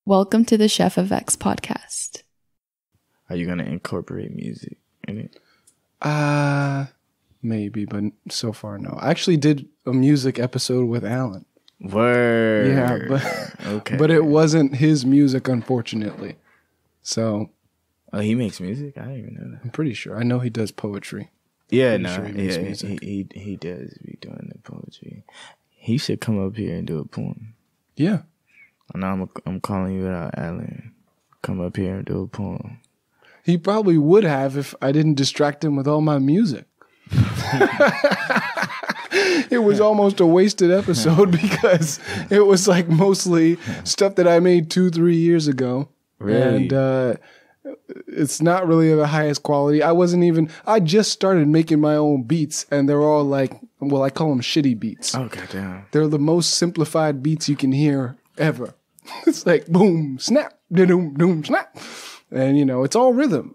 Welcome to the Chefofx podcast. Are you going to incorporate music in it? Maybe, but so far, no. I actually did a music episode with Alan. Word. Yeah, okay. But it wasn't his music, unfortunately. So. Oh, he makes music? I didn't even know that. I'm pretty sure. I know he does poetry. Yeah, no. Sure he does be doing the poetry. He should come up here and do a poem. Yeah. And I'm calling you out, Alan. Come up here and do a poem. He probably would have if I didn't distract him with all my music. It was almost a wasted episode because it was like mostly stuff that I made 2-3 years ago. Really? And it's not really of the highest quality. I just started making my own beats, and they're all like, well, I call them shitty beats. Oh, goddamn. They're the most simplified beats you can hear ever. It's like boom, snap, da-doom, doom, snap. And, it's all rhythm.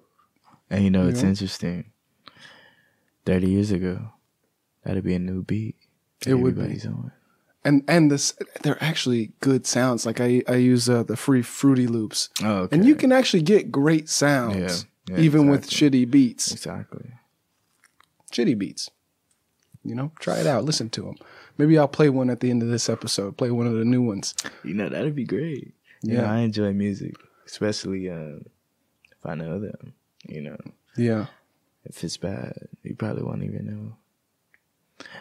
And it's interesting. 30 years ago, that'd be a new beat. It would be. On. And they're actually good sounds. Like I use the free Fruity Loops. Oh, okay. And you can actually get great sounds even with shitty beats. Exactly. Shitty beats. Try it out. Listen to them. Maybe I'll play one at the end of this episode. Play one of the new ones. That'd be great. Yeah. I enjoy music, especially if I know them, Yeah. If it's bad, you probably won't even know.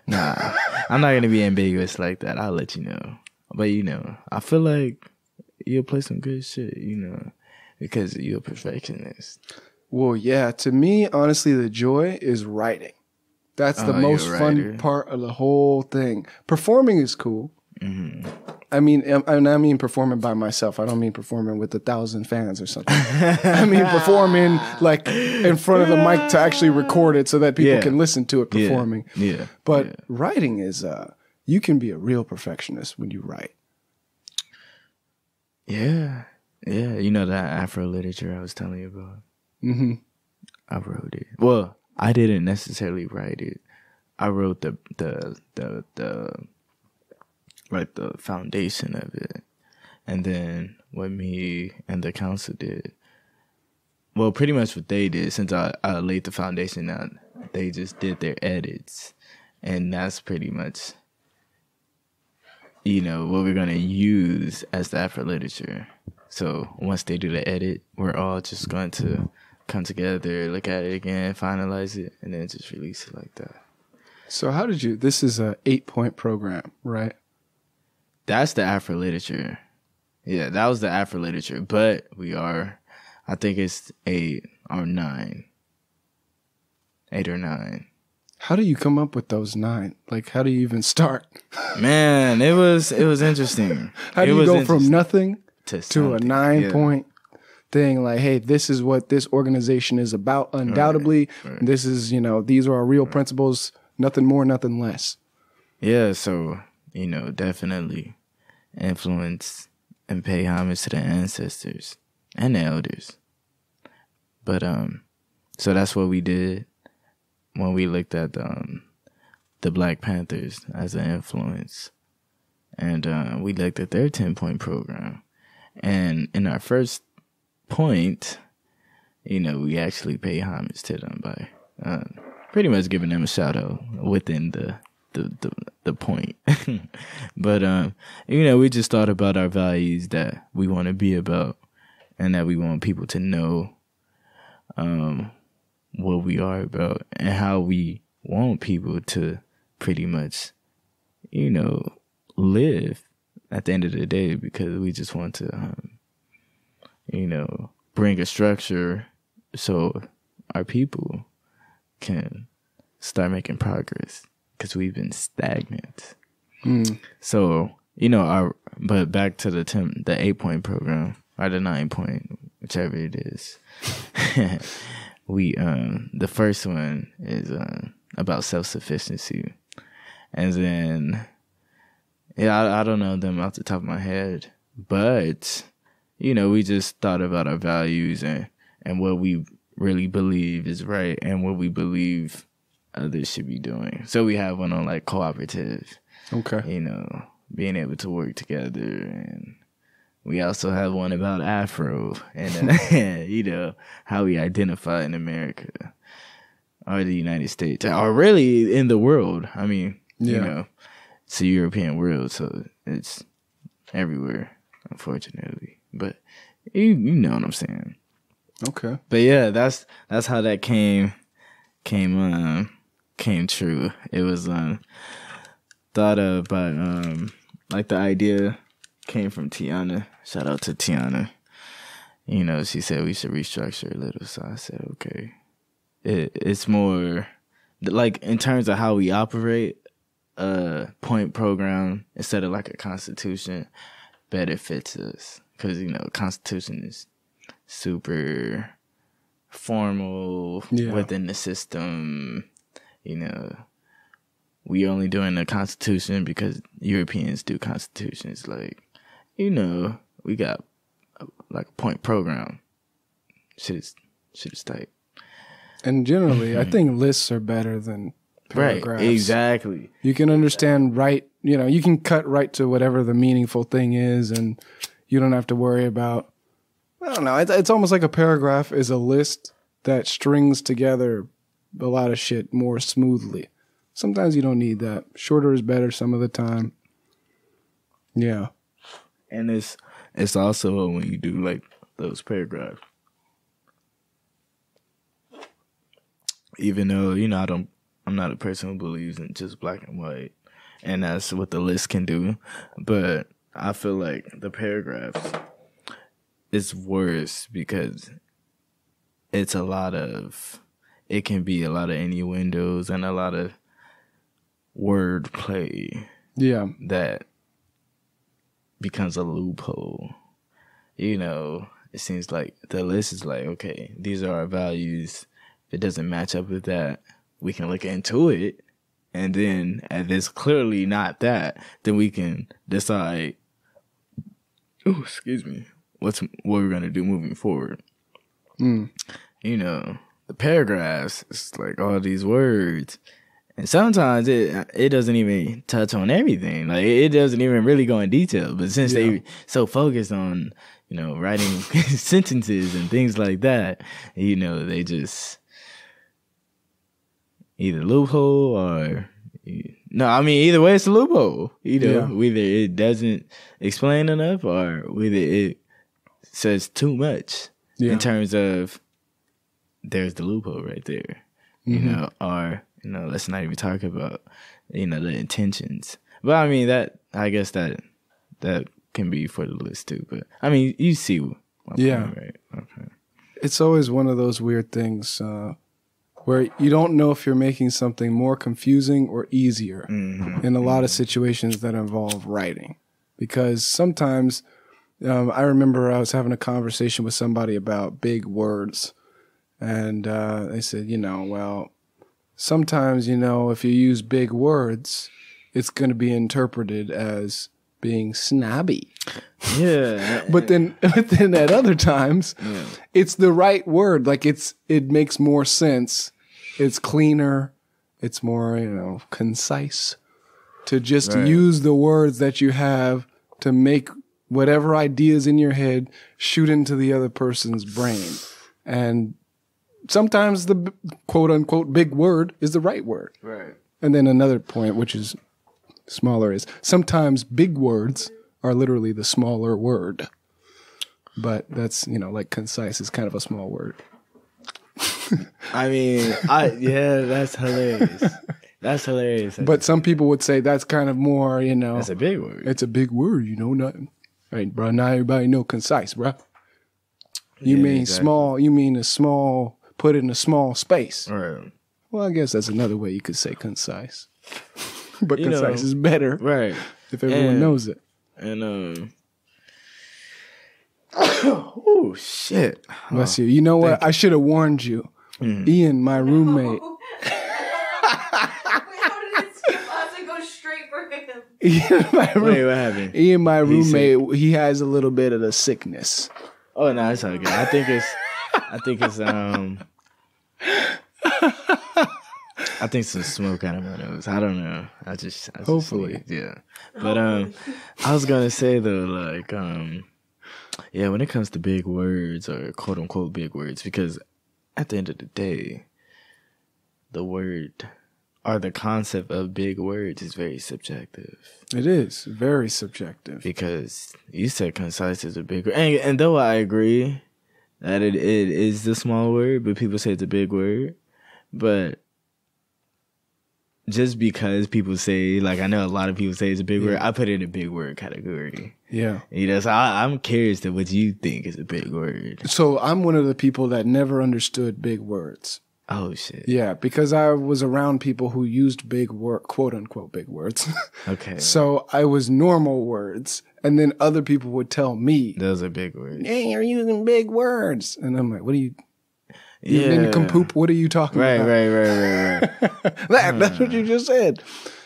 Nah, I'm not going to be ambiguous like that. I'll let you know. But, I feel like you'll play some good shit, because you're a perfectionist. Well, yeah. To me, honestly, the joy is writing. That's the most fun part of the whole thing. Performing is cool. Mm-hmm. I mean performing by myself. I don't mean performing with 1,000 fans or something. I mean performing like in front of the mic to actually record it so that people can listen to it performing. Yeah. But writing is, you can be a real perfectionist when you write. Yeah. Yeah. That Afro literature I was telling you about. Mm-hmm. I wrote it. Well, I didn't necessarily write it. I wrote the foundation of it. And then what me and the council did, well, pretty much what they did, since I laid the foundation out, they just did their edits. And that's pretty much, what we're going to use as the Afro literature. So once they do the edit, we're all just going to come together, look at it again, finalize it, and then just release it like that. So how did you, this is a 8-point program, right? That's the Afro literature. Yeah, that was the Afro literature. But I think it's 8 or 9. 8 or 9. How do you come up with those 9? Like, how do you even start? Man, it was interesting. How do you go from nothing to a 9-point thing? Like, hey, this is what this organization is about, undoubtedly. Right. This is, these are our real principles. Nothing more, nothing less. Yeah, so, definitely influence and pay homage to the ancestors and the elders. But, so that's what we did when we looked at the Black Panthers as an influence. And we looked at their 10-point program. And in our first point, we actually pay homage to them by pretty much giving them a shout out within the point. But we just thought about our values that we want to be about and that we want people to know what we are about and how we want people to pretty much live at the end of the day, because we just want to bring a structure so our people can start making progress, because we've been stagnant. So, but back to the 8-point program or the 9-point, whichever it is. We, the first one is about self-sufficiency. And then, I don't know them off the top of my head, but, we just thought about our values and what we really believe is right and what we believe others should be doing. So we have one on like cooperative. Okay. Being able to work together, and we also have one about Afro and you know, how we identify in America or the United States or really in the world. I mean, you know, it's a European world, so it's everywhere, unfortunately. But you know what I'm saying. Okay. But yeah, that's how that came true. It was thought of by like the idea came from Tiana. Shout out to Tiana. You know, she said we should restructure a little, so I said okay. It's more like in terms of how we operate. Point program instead of like a constitution better fits us because you know constitution is super formal within the system. You know, we only doing the constitution because Europeans do constitutions. Like, you know, we got like a point program. Shit is tight. And generally, I think lists are better than paragraphs. Right, exactly. You can understand you know, you can cut right to whatever the meaningful thing is, and you don't have to worry about, I don't know, it's almost like a paragraph is a list that strings together a lot of shit more smoothly. Sometimes you don't need that. Shorter is better some of the time. Yeah. And it's also when you do like those paragraphs. Even though, you know, I'm not a person who believes in just black and white, and that's what the list can do. But I feel like the paragraphs is worse because it can be a lot of innuendos and a lot of word play. Yeah. That becomes a loophole. You know, it seems like the list is like, okay, these are our values. If it doesn't match up with that, we can look into it, and then if it's clearly not that, then we can decide, what we're gonna do moving forward. You know, the paragraphs, it's like all these words, and sometimes it doesn't even touch on everything. Like it doesn't even really go in detail. But since they so focused on, you know, writing sentences and things like that, you know, they just either loophole or no, I mean either way it's a loophole. Either it doesn't explain enough or whether it says too much in terms of there's the loophole right there. You know, or you know, let's not even talk about, you know, the intentions. But I mean I guess that can be for the list too. But I mean you see my point, right? Okay. It's always one of those weird things where you don't know if you're making something more confusing or easier in a lot of situations that involve writing. Because sometimes, I remember I was having a conversation with somebody about big words, and they said, you know, well, sometimes, you know, if you use big words, it's going to be interpreted as being snobby. Yeah. but then at other times, it's the right word. Like it makes more sense. It's cleaner. It's more, you know, concise to just use the words that you have to make whatever ideas in your head shoot into the other person's brain. And sometimes the quote unquote big word is the right word. Right. And then another point, which is smaller, is sometimes big words are literally the smaller word. But that's, you know, like concise is kind of a small word. I mean, that's hilarious. That's hilarious. But some people would say that's kind of more, you know. That's a big word. It's a big word, you know, nothing. Right, bro. Not everybody know concise, bro. You mean exactly. Small, you mean a small, put in a small space. Right. Well, I guess that's another way you could say concise. But concise is better. Right. If everyone knows it. And, oh, shit. Bless you. You know what? I should have warned you. Ian, my roommate. Wait, how did it skip us and go straight for him? Wait, what happened? Ian, my roommate, he has a little bit of the sickness. Oh, no, it's okay. I think some smoke out of my nose. I don't know. I just hopefully. Yeah. But I was gonna say though, like Yeah, when it comes to big words or quote unquote big words, because at the end of the day, the word or the concept of big words is very subjective. It is very subjective. Because you said concise is a big word. And though I agree that it is the small word, but people say it's a big word. But just because people say, like I know a lot of people say it's a big word, I put it in a big word category. Yeah. You know, so I'm curious to what you think is a big word. So I'm one of the people that never understood big words. Oh, shit. Yeah, because I was around people who used big word, quote unquote big words. Okay. So I was normal words. And then other people would tell me, those are big words. Hey, you're using big words. And I'm like, what are you? Yeah. Nincompoop, what are you talking about? Right. That's what you just said.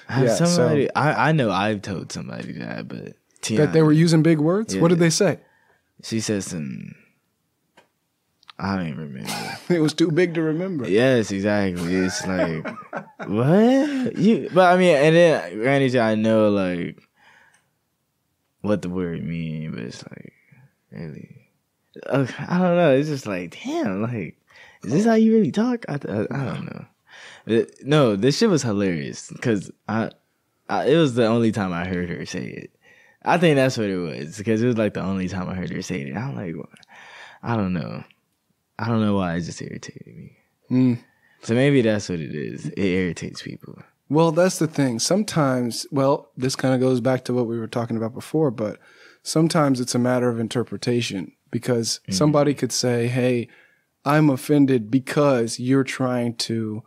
I know I've told somebody that, but Tiana, that they were using big words? Yeah. What did they say? She said some, I don't even remember. It was too big to remember. Yes, exactly. It's like, what? But I mean, and then granted, I know like what the word mean, but it's like, really, I don't know. It's just like, damn, like, is this how you really talk? I don't know. No, this shit was hilarious because it was the only time I heard her say it. I think that's what it was because it was like the only time I heard her say it. I'm like, I don't know. I don't know why it just irritated me. So maybe that's what it is. It irritates people. Well, that's the thing. Sometimes, this kind of goes back to what we were talking about before, but sometimes it's a matter of interpretation because somebody could say, hey, I'm offended because you're trying to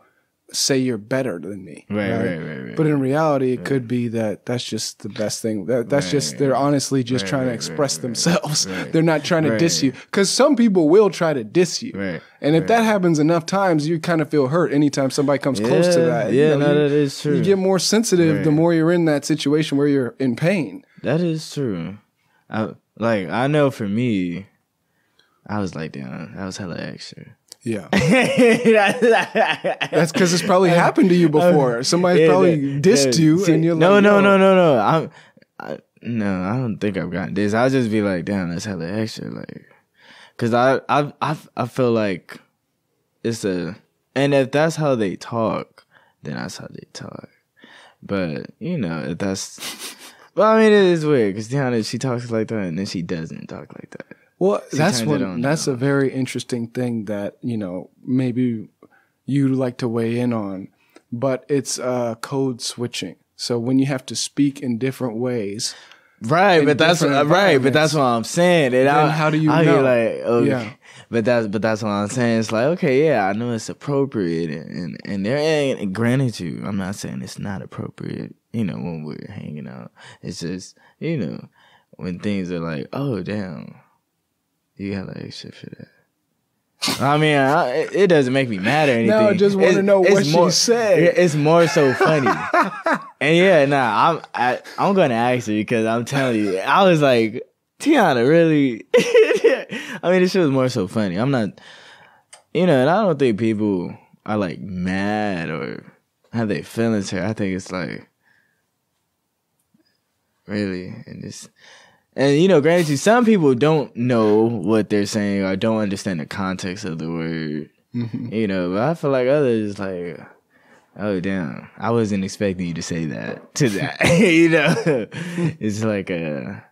say you're better than me. Right. But in reality, it could be that that's just the best thing. That's just, they're honestly just trying to express themselves. They're not trying to diss you. Because some people will try to diss you. And if that happens enough times, you kind of feel hurt anytime somebody comes close to that. Yeah, that is true. You get more sensitive the more you're in that situation where you're in pain. That is true. I know for me, I was like, damn, that was hella extra. Yeah. That's because it's probably happened to you before. Somebody's probably dissed you and you're no, like, no. No, I don't think I've gotten this. I'll just be like, damn, that's hella extra. Like, cause I feel like it's and if that's how they talk, then that's how they talk. But, you know, if that's, well, I mean, it is weird because Tiana, she talks like that and then she doesn't talk like that. Well, that's a very interesting thing that, you know, maybe you'd like to weigh in on, but it's code switching. So when you have to speak in different ways. Right, but that's what I'm saying. And how do you know? Like, okay. Yeah. But that's what I'm saying. It's like, okay, yeah, I know it's appropriate and there ain't, granted you, I'm not saying it's not appropriate, you know, when we're hanging out. It's just, you know, when things are like, oh damn. You got like extra for that. I mean, it doesn't make me mad or anything. No, I just want to know what she said. It's more so funny. And yeah, I'm going to ask her because I'm telling you, I was like, Tiana, really? I mean, this shit was more so funny. I'm not, you know, and I don't think people are like mad or have their feelings hurt. I think it's like, really, and this. And, you know, granted, some people don't know what they're saying or don't understand the context of the word, you know, but I feel like others like, oh, damn, I wasn't expecting you to say that to that, you know. It's like a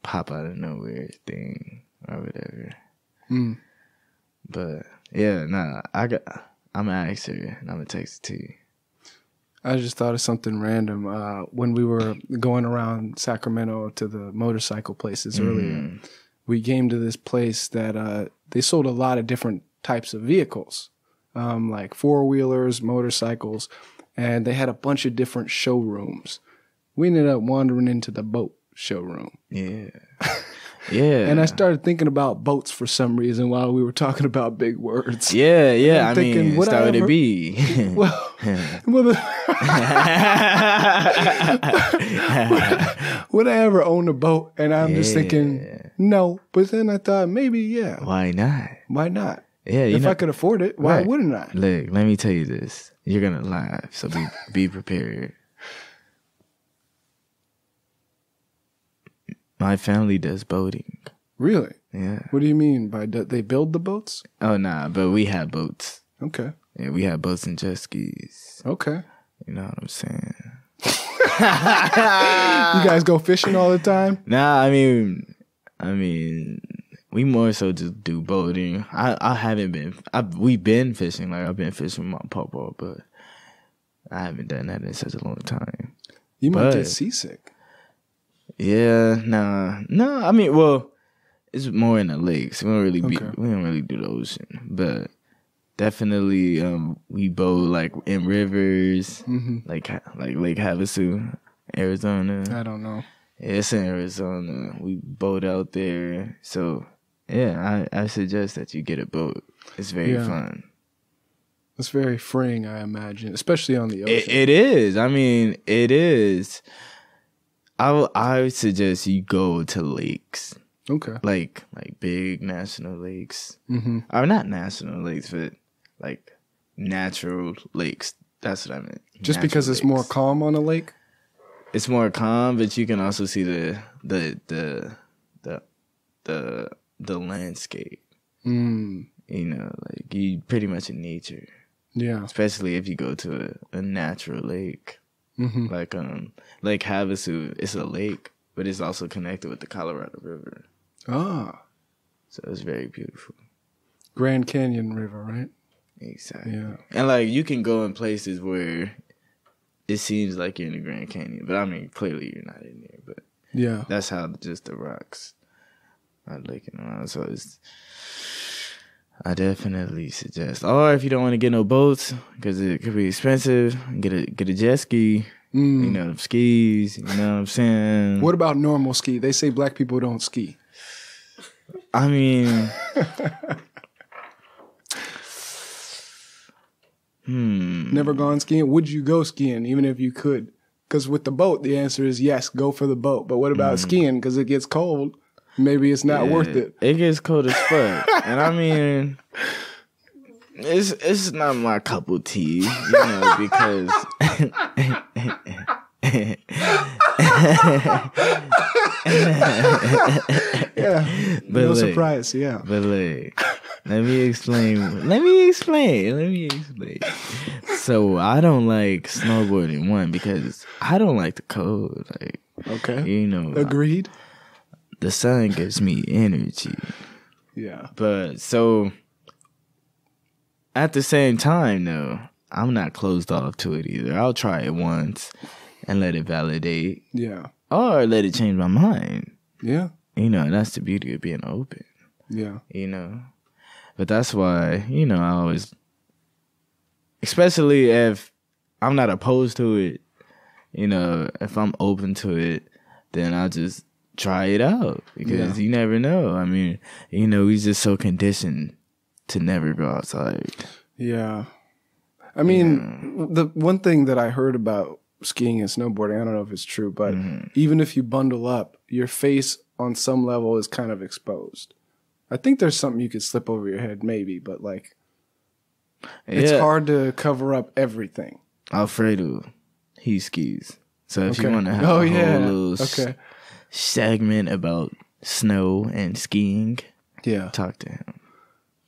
pop out of nowhere thing or whatever. But, yeah, I'm going to ask her and I'm going to text it to you. I just thought of something random. When we were going around Sacramento to the motorcycle places earlier, we came to this place that they sold a lot of different types of vehicles, like four-wheelers, motorcycles, and they had a bunch of different showrooms. We ended up wandering into the boat showroom. Yeah. Yeah. And I started thinking about boats for some reason while we were talking about big words. Yeah. I mean, would it be? Well, would I ever own a boat? And I'm just thinking, no. But then I thought, maybe, yeah. Why not? Yeah, if I could afford it, why wouldn't I? Look, let me tell you this. You're going to laugh, so be prepared. My family does boating. Really? Yeah. What do you mean by they build the boats? Oh, nah, but we have boats. Okay. Yeah, we have boats and jet skis. Okay. You know what I'm saying? You guys go fishing all the time? Nah, I mean, we more so just do boating. I haven't been. We've been fishing. Like I've been fishing with my papa, but I haven't done that in such a long time. You might get seasick. Yeah, nah. No, I mean, well, it's more in the lakes. We don't really we don't really do the ocean, but definitely we boat like in rivers, like Lake Havasu, Arizona. I don't know. Yeah, it's in Arizona. We boat out there. So yeah, I suggest that you get a boat. It's very fun. It's very freeing, I imagine, especially on the ocean. It is. I mean, it is. I would suggest you go to lakes. Okay. Like big national lakes. Or not national lakes, but like natural lakes. That's what I meant. Just natural because it's lakes. more calm on a lake? It's more calm, but you can also see the landscape. You know, like you pretty much in nature. Yeah. Especially if you go to a natural lake. Like Lake Havasu, it's a lake, but it's also connected with the Colorado River. Ah. So it's very beautiful. Grand Canyon River, right? Exactly. Yeah. And like you can go in places where it seems like you're in the Grand Canyon, but I mean clearly you're not in there. But yeah, that's how just the rocks are looking around. So I definitely suggest. Or if you don't want to get no boats because it could be expensive, get a jet ski. You know, skis. You know what I'm saying? What about normal ski? They say black people don't ski. I mean, Never gone skiing? Would you go skiing even if you could? Because with the boat, the answer is yes, go for the boat. But what about skiing? Because it gets cold. Maybe it's not worth it. It gets cold as fuck. And I mean, it's not my cup of tea, you know, because yeah, but no surprise. Yeah, but like, let me explain. So I don't like snowboarding because I don't like the cold. Like, okay, you know, agreed. The sun gives me energy. Yeah, but so at the same time, though, I'm not closed off to it either. I'll try it once and let it validate. Yeah. Or let it change my mind. Yeah. You know, that's the beauty of being open. Yeah. You know? But that's why, you know, I always, especially if I'm not opposed to it, you know, if I'm open to it, then I'll just try it out. Because you never know. I mean, you know, we just so conditioned to never go outside. Yeah. I mean, the one thing that I heard about skiing and snowboarding, I don't know if it's true, but even if you bundle up, your face on some level is kind of exposed. I think there's something you could slip over your head, maybe, but like, it's hard to cover up everything. Alfredo, he skis. So if you want to have a whole little segment about snow and skiing, talk to him.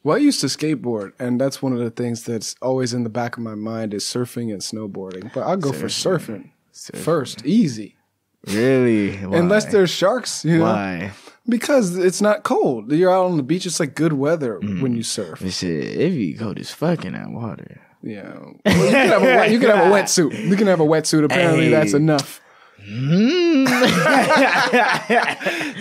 Well, I used to skateboard, and that's one of the things that's always in the back of my mind is surfing and snowboarding. But I'll go for surfing first, easy. Really? Why? Unless there's sharks, you know. Why? Because it's not cold. You're out on the beach. It's like good weather when you surf. But shit, it be cold as fuck in that water. Yeah. Well, you can have a wetsuit. You can have a wetsuit. Apparently, that's enough.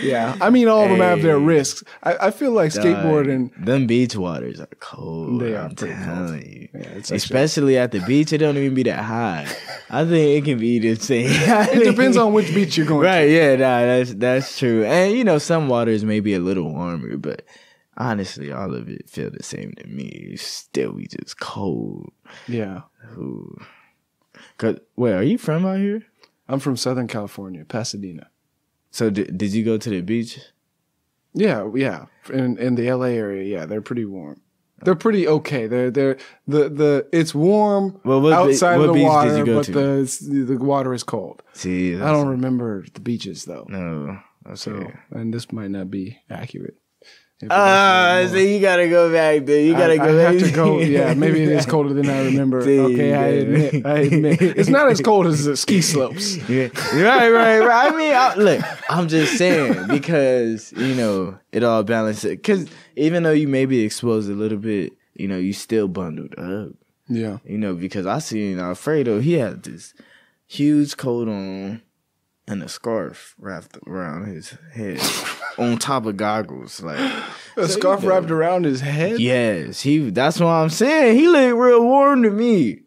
Yeah, I mean, all of them have their risks. I feel like skateboarding. Them beach waters are cold. They are pretty cold. Yeah, especially at the beach, it don't even be that hot. I think it can be the same. It depends on which beach you're going to. Right? Yeah, that's true. And you know, some waters may be a little warmer, but honestly, all of it feel the same to me. It's still be just cold. Yeah. Ooh. Wait, are you from out here? I'm from Southern California, Pasadena. So did you go to the beach? Yeah. In the LA area, yeah, they're pretty warm. They're pretty okay. It's warm outside of the water, but the water is cold. See, I don't remember the beaches though. No. Okay. So, and this might not be accurate. So you gotta go back there. You gotta go back. I have to go. Yeah, maybe it is colder than I remember. Okay, I admit. It's not as cold as the ski slopes. Yeah. Right. I mean, look, I'm just saying because, it all balances. Because even though you may be exposed a little bit, you still bundled up. Yeah. Because I seen Alfredo, he had this huge coat on and a scarf wrapped around his head on top of goggles. Like a scarf wrapped around his head? Yes. That's what I'm saying. He looked real warm to me.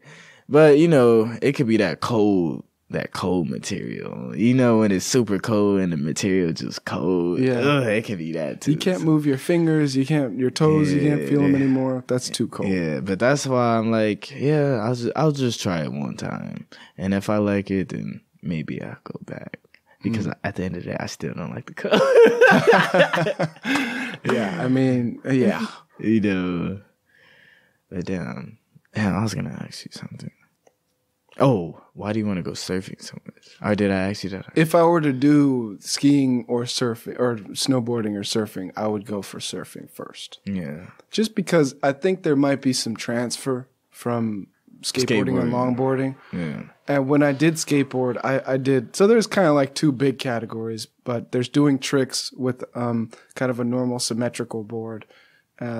But, it could be that cold material. When it's super cold and the material just cold. Yeah. It could be that too. You can't move your fingers, your toes, you can't feel them anymore. That's too cold. Yeah, but that's why I'm like, I'll just try it one time. And if I like it, then maybe I'll go back. Because at the end of the day, I still don't like the color. Yeah, I mean, yeah. But damn, I was going to ask you something. Oh, why do you want to go surfing so much? Or did I ask you that? If I were to do skiing or surfing or snowboarding or surfing, I would go for surfing first. Yeah. Just because I think there might be some transfer from skateboarding and longboarding. Yeah. And when I did skateboard, I did. So there's kind of like two big categories, but there's doing tricks with kind of a normal symmetrical board,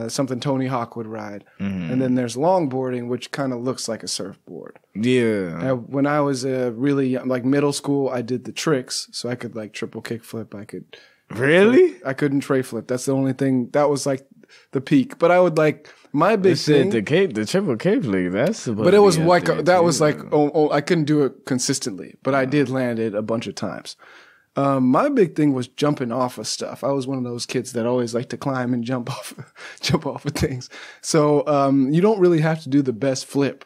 something Tony Hawk would ride. Mm-hmm. And then there's longboarding, which kind of looks like a surfboard. Yeah. And when I was really young, like middle school, I did the tricks. So I could like triple kickflip. I could. Really? I couldn't tray flip. That's the only thing. That was like the peak. But I would like. My big thing, the triple cape league. That's supposed. But it was like I couldn't do it consistently, but I did land it a bunch of times. My big thing was jumping off of stuff. I was one of those kids that always liked to climb and jump off of things. So you don't really have to do the best flip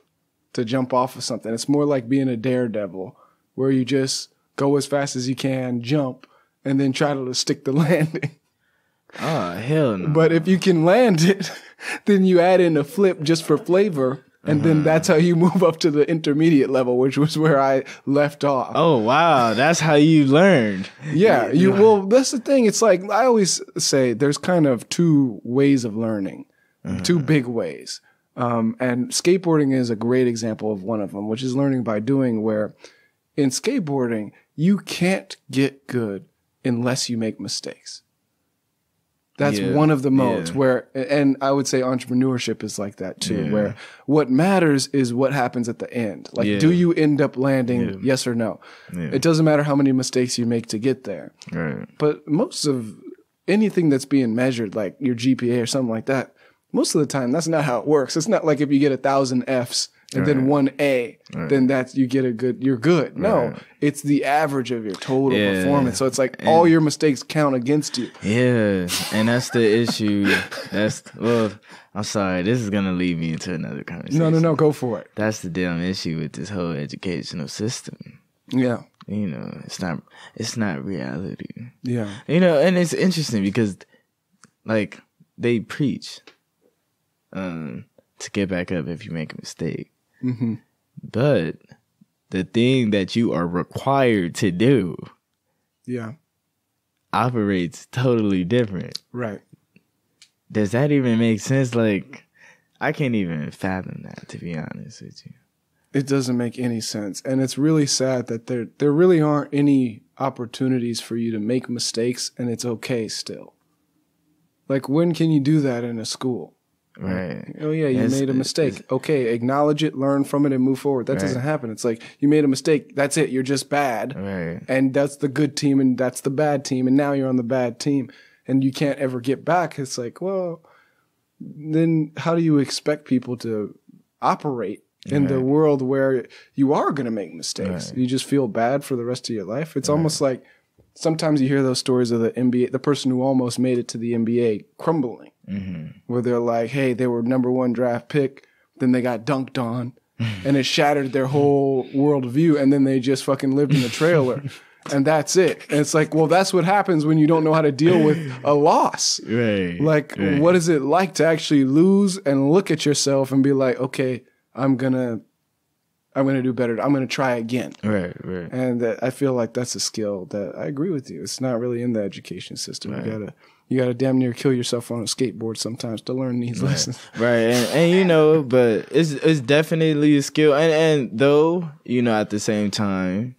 to jump off of something. It's more like being a daredevil, where you just go as fast as you can, jump, and then try to stick the landing. Oh, hell no. But if you can land it, then you add in a flip just for flavor, and then that's how you move up to the intermediate level, which was where I left off. Oh, wow. That's how you learned. Yeah. Well, that's the thing. It's like I always say there's kind of two ways of learning, two big ways. And skateboarding is a great example of one of them, which is learning by doing, where in skateboarding, you can't get good unless you make mistakes. That's one of the modes where, and I would say entrepreneurship is like that too, where what matters is what happens at the end. Like, do you end up landing, yes or no? Yeah. It doesn't matter how many mistakes you make to get there. Right. But most of anything that's being measured, like your GPA or something like that, most of the time, that's not how it works. It's not like if you get 1,000 Fs and then 1 A, then you're good. No, it's the average of your total performance. So it's like all your mistakes count against you. Yeah, and that's the issue. I'm sorry, this is going to lead me into another conversation. No, go for it. That's the damn issue with this whole educational system. Yeah. It's not reality. Yeah. And it's interesting because, like, they preach to get back up if you make a mistake. Mm-hmm. But the thing that you are required to do operates totally different. Right. Does that even make sense? Like, I can't even fathom that, to be honest with you. It doesn't make any sense. And it's really sad that there really aren't any opportunities for you to make mistakes and it's okay still. Like, when can you do that in a school? Right. Oh, yeah, you made a mistake. Okay, acknowledge it, learn from it, and move forward. That doesn't happen. It's like, you made a mistake. That's it. You're just bad. Right. And that's the good team, and that's the bad team, and now you're on the bad team, and you can't ever get back. It's like, well, then how do you expect people to operate in the world where you are going to make mistakes? You just feel bad for the rest of your life. It's almost like sometimes you hear those stories of the NBA, the person who almost made it to the NBA crumbling. Mm-hmm. Where they're like, hey, they were #1 draft pick, then they got dunked on, and it shattered their whole worldview, and then they just fucking lived in a trailer, and that's it. And it's like, well, that's what happens when you don't know how to deal with a loss. Right. Like, what is it like to actually lose and look at yourself and be like, okay, I'm gonna I'm going to do better. I'm going to try again. Right. And I feel like that's a skill that I agree with you. It's not really in the education system. Right. You gotta damn near kill yourself on a skateboard sometimes to learn these lessons. Right. And but it's definitely a skill. And though, at the same time,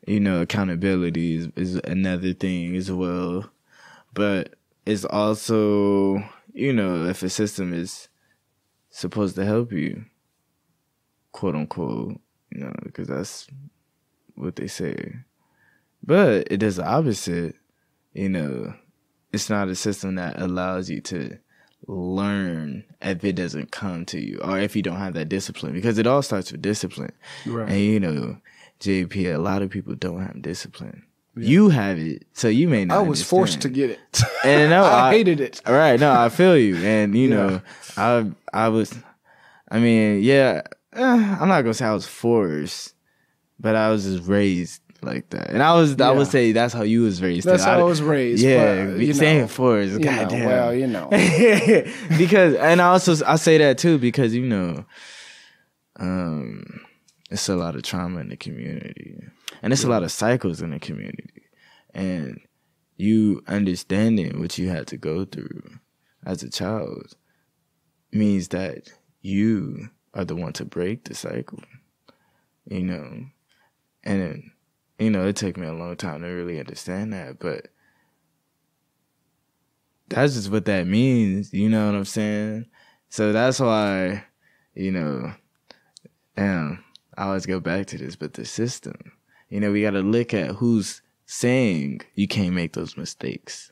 accountability is another thing as well. But it's also, if a system is supposed to help you, quote unquote, because that's what they say. But it does the opposite, It's not a system that allows you to learn if it doesn't come to you or if you don't have that discipline, because it all starts with discipline. Right. And, JP, a lot of people don't have discipline. Yeah. You have it, so you may not. I was forced to get it. And I hated it. All right. No, I feel you. And, I was, I'm not going to say I was forced, but I was just raised like that. And I would say that's how you was raised. That's how I was raised. Yeah, saying forced. Goddamn. Well, because, and I say that too because it's a lot of trauma in the community, and it's a lot of cycles in the community, and you understanding what you had to go through as a child means that you are the one to break the cycle, and it took me a long time to really understand that, but that's just what that means. You know what I'm saying? So that's why, I always go back to this, but the system, we got to look at who's saying you can't make those mistakes.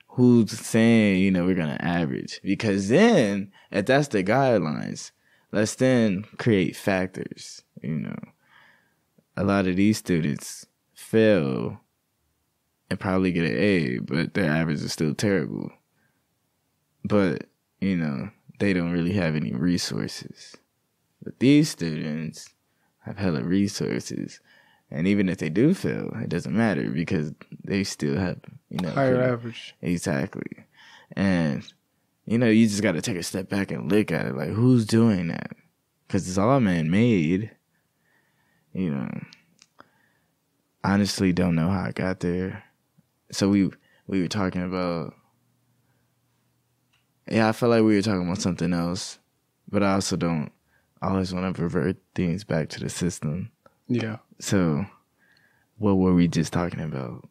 Who's saying, we're going to average. Because then, if that's the guidelines, let's then create factors, A lot of these students fail and probably get an A, but their average is still terrible. But, they don't really have any resources. But these students have hella resources. And even if they do fail, it doesn't matter because they still have, higher average. Exactly. And, you just got to take a step back and look at it. Like, who's doing that? Because it's all man-made. Honestly don't know how I got there. So we were talking about, I felt like we were talking about something else, but I also don't always want to revert things back to the system. Yeah. So what were we just talking about?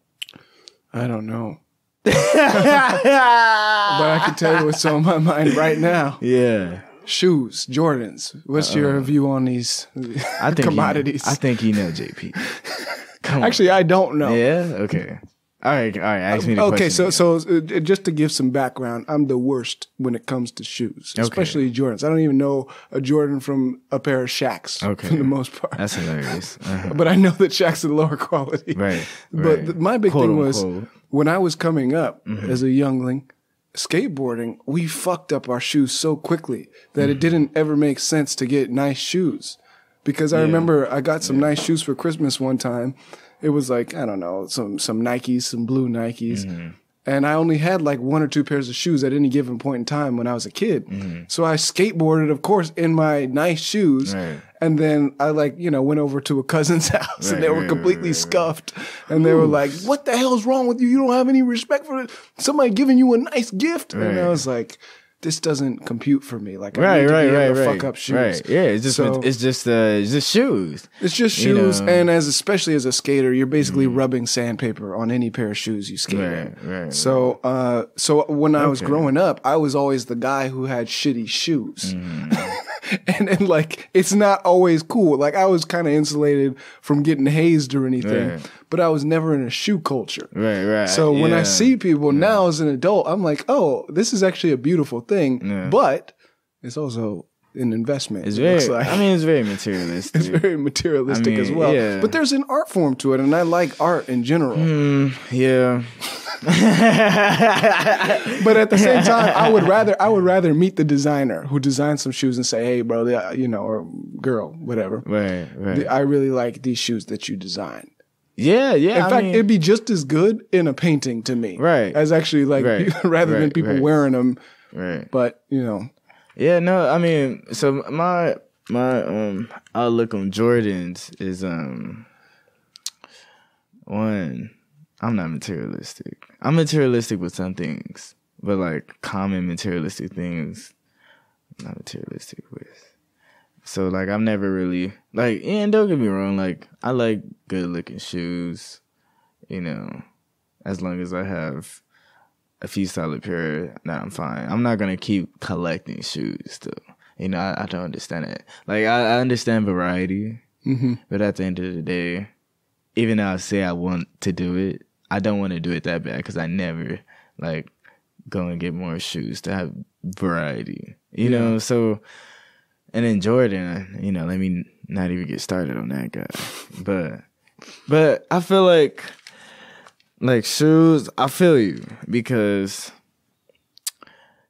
I don't know. But I can tell you what's on my mind right now. Yeah. Shoes, Jordans. What's your view on these commodities? I think JP. Come on. Actually, I don't know. Yeah? Okay. All right. Ask me the question. Okay, so just to give some background, I'm the worst when it comes to shoes, especially Jordans. I don't even know a Jordan from a pair of Shaqs for the most part. That's hilarious. Uh-huh. But I know that Shaqs are lower quality. Right. But my big thing was when I was coming up as a youngling, skateboarding, we fucked up our shoes so quickly that it didn't ever make sense to get nice shoes. Because I remember I got some nice shoes for Christmas one time. It was like, I don't know, some Nikes, some blue Nikes. Mm-hmm. And I only had like one or two pairs of shoes at any given point in time when I was a kid. Mm-hmm. So I skateboarded, of course, in my nice shoes. Right. And then I went over to a cousin's house and they were completely scuffed. And they were like, what the hell's wrong with you? You don't have any respect for it. Somebody giving you a nice gift. Right. And I was like, this doesn't compute for me. Like, I need to be able to fuck up shoes. Right. Yeah. It's just shoes. It's just shoes. And especially as a skater, you're basically rubbing sandpaper on any pair of shoes you skate in. Right. So when I was growing up, I was always the guy who had shitty shoes. And it's not always cool. Like, I was kind of insulated from getting hazed or anything, but I was never in a shoe culture. Right. So when I see people now as an adult, I'm like, oh, this is actually a beautiful thing, but it's also an investment. It's very materialistic. It's very materialistic as well. Yeah. But there's an art form to it, and I like art in general. Yeah. But at the same time, I would rather meet the designer who designed some shoes and say, hey, bro, or girl, whatever. Right. I really like these shoes that you designed. Yeah. In fact, it'd be just as good in a painting to me. Right. As actually rather than people wearing them. Right. But, Yeah, no, so my outlook on Jordans is one, I'm not materialistic. I'm materialistic with some things, but like common materialistic things, I'm not materialistic with. So like I've never really like, and don't get me wrong, like I like good looking shoes, you know, as long as I have a few solid pair, I'm fine. I'm not gonna keep collecting shoes though. You know, I don't understand it. Like I understand variety, but at the end of the day, even though I say I want to do it, I don't want to do it that bad because I never like go and get more shoes to have variety. You know, so and then Jordan, you know, let me not even get started on that guy. But I feel like shoes, I feel you because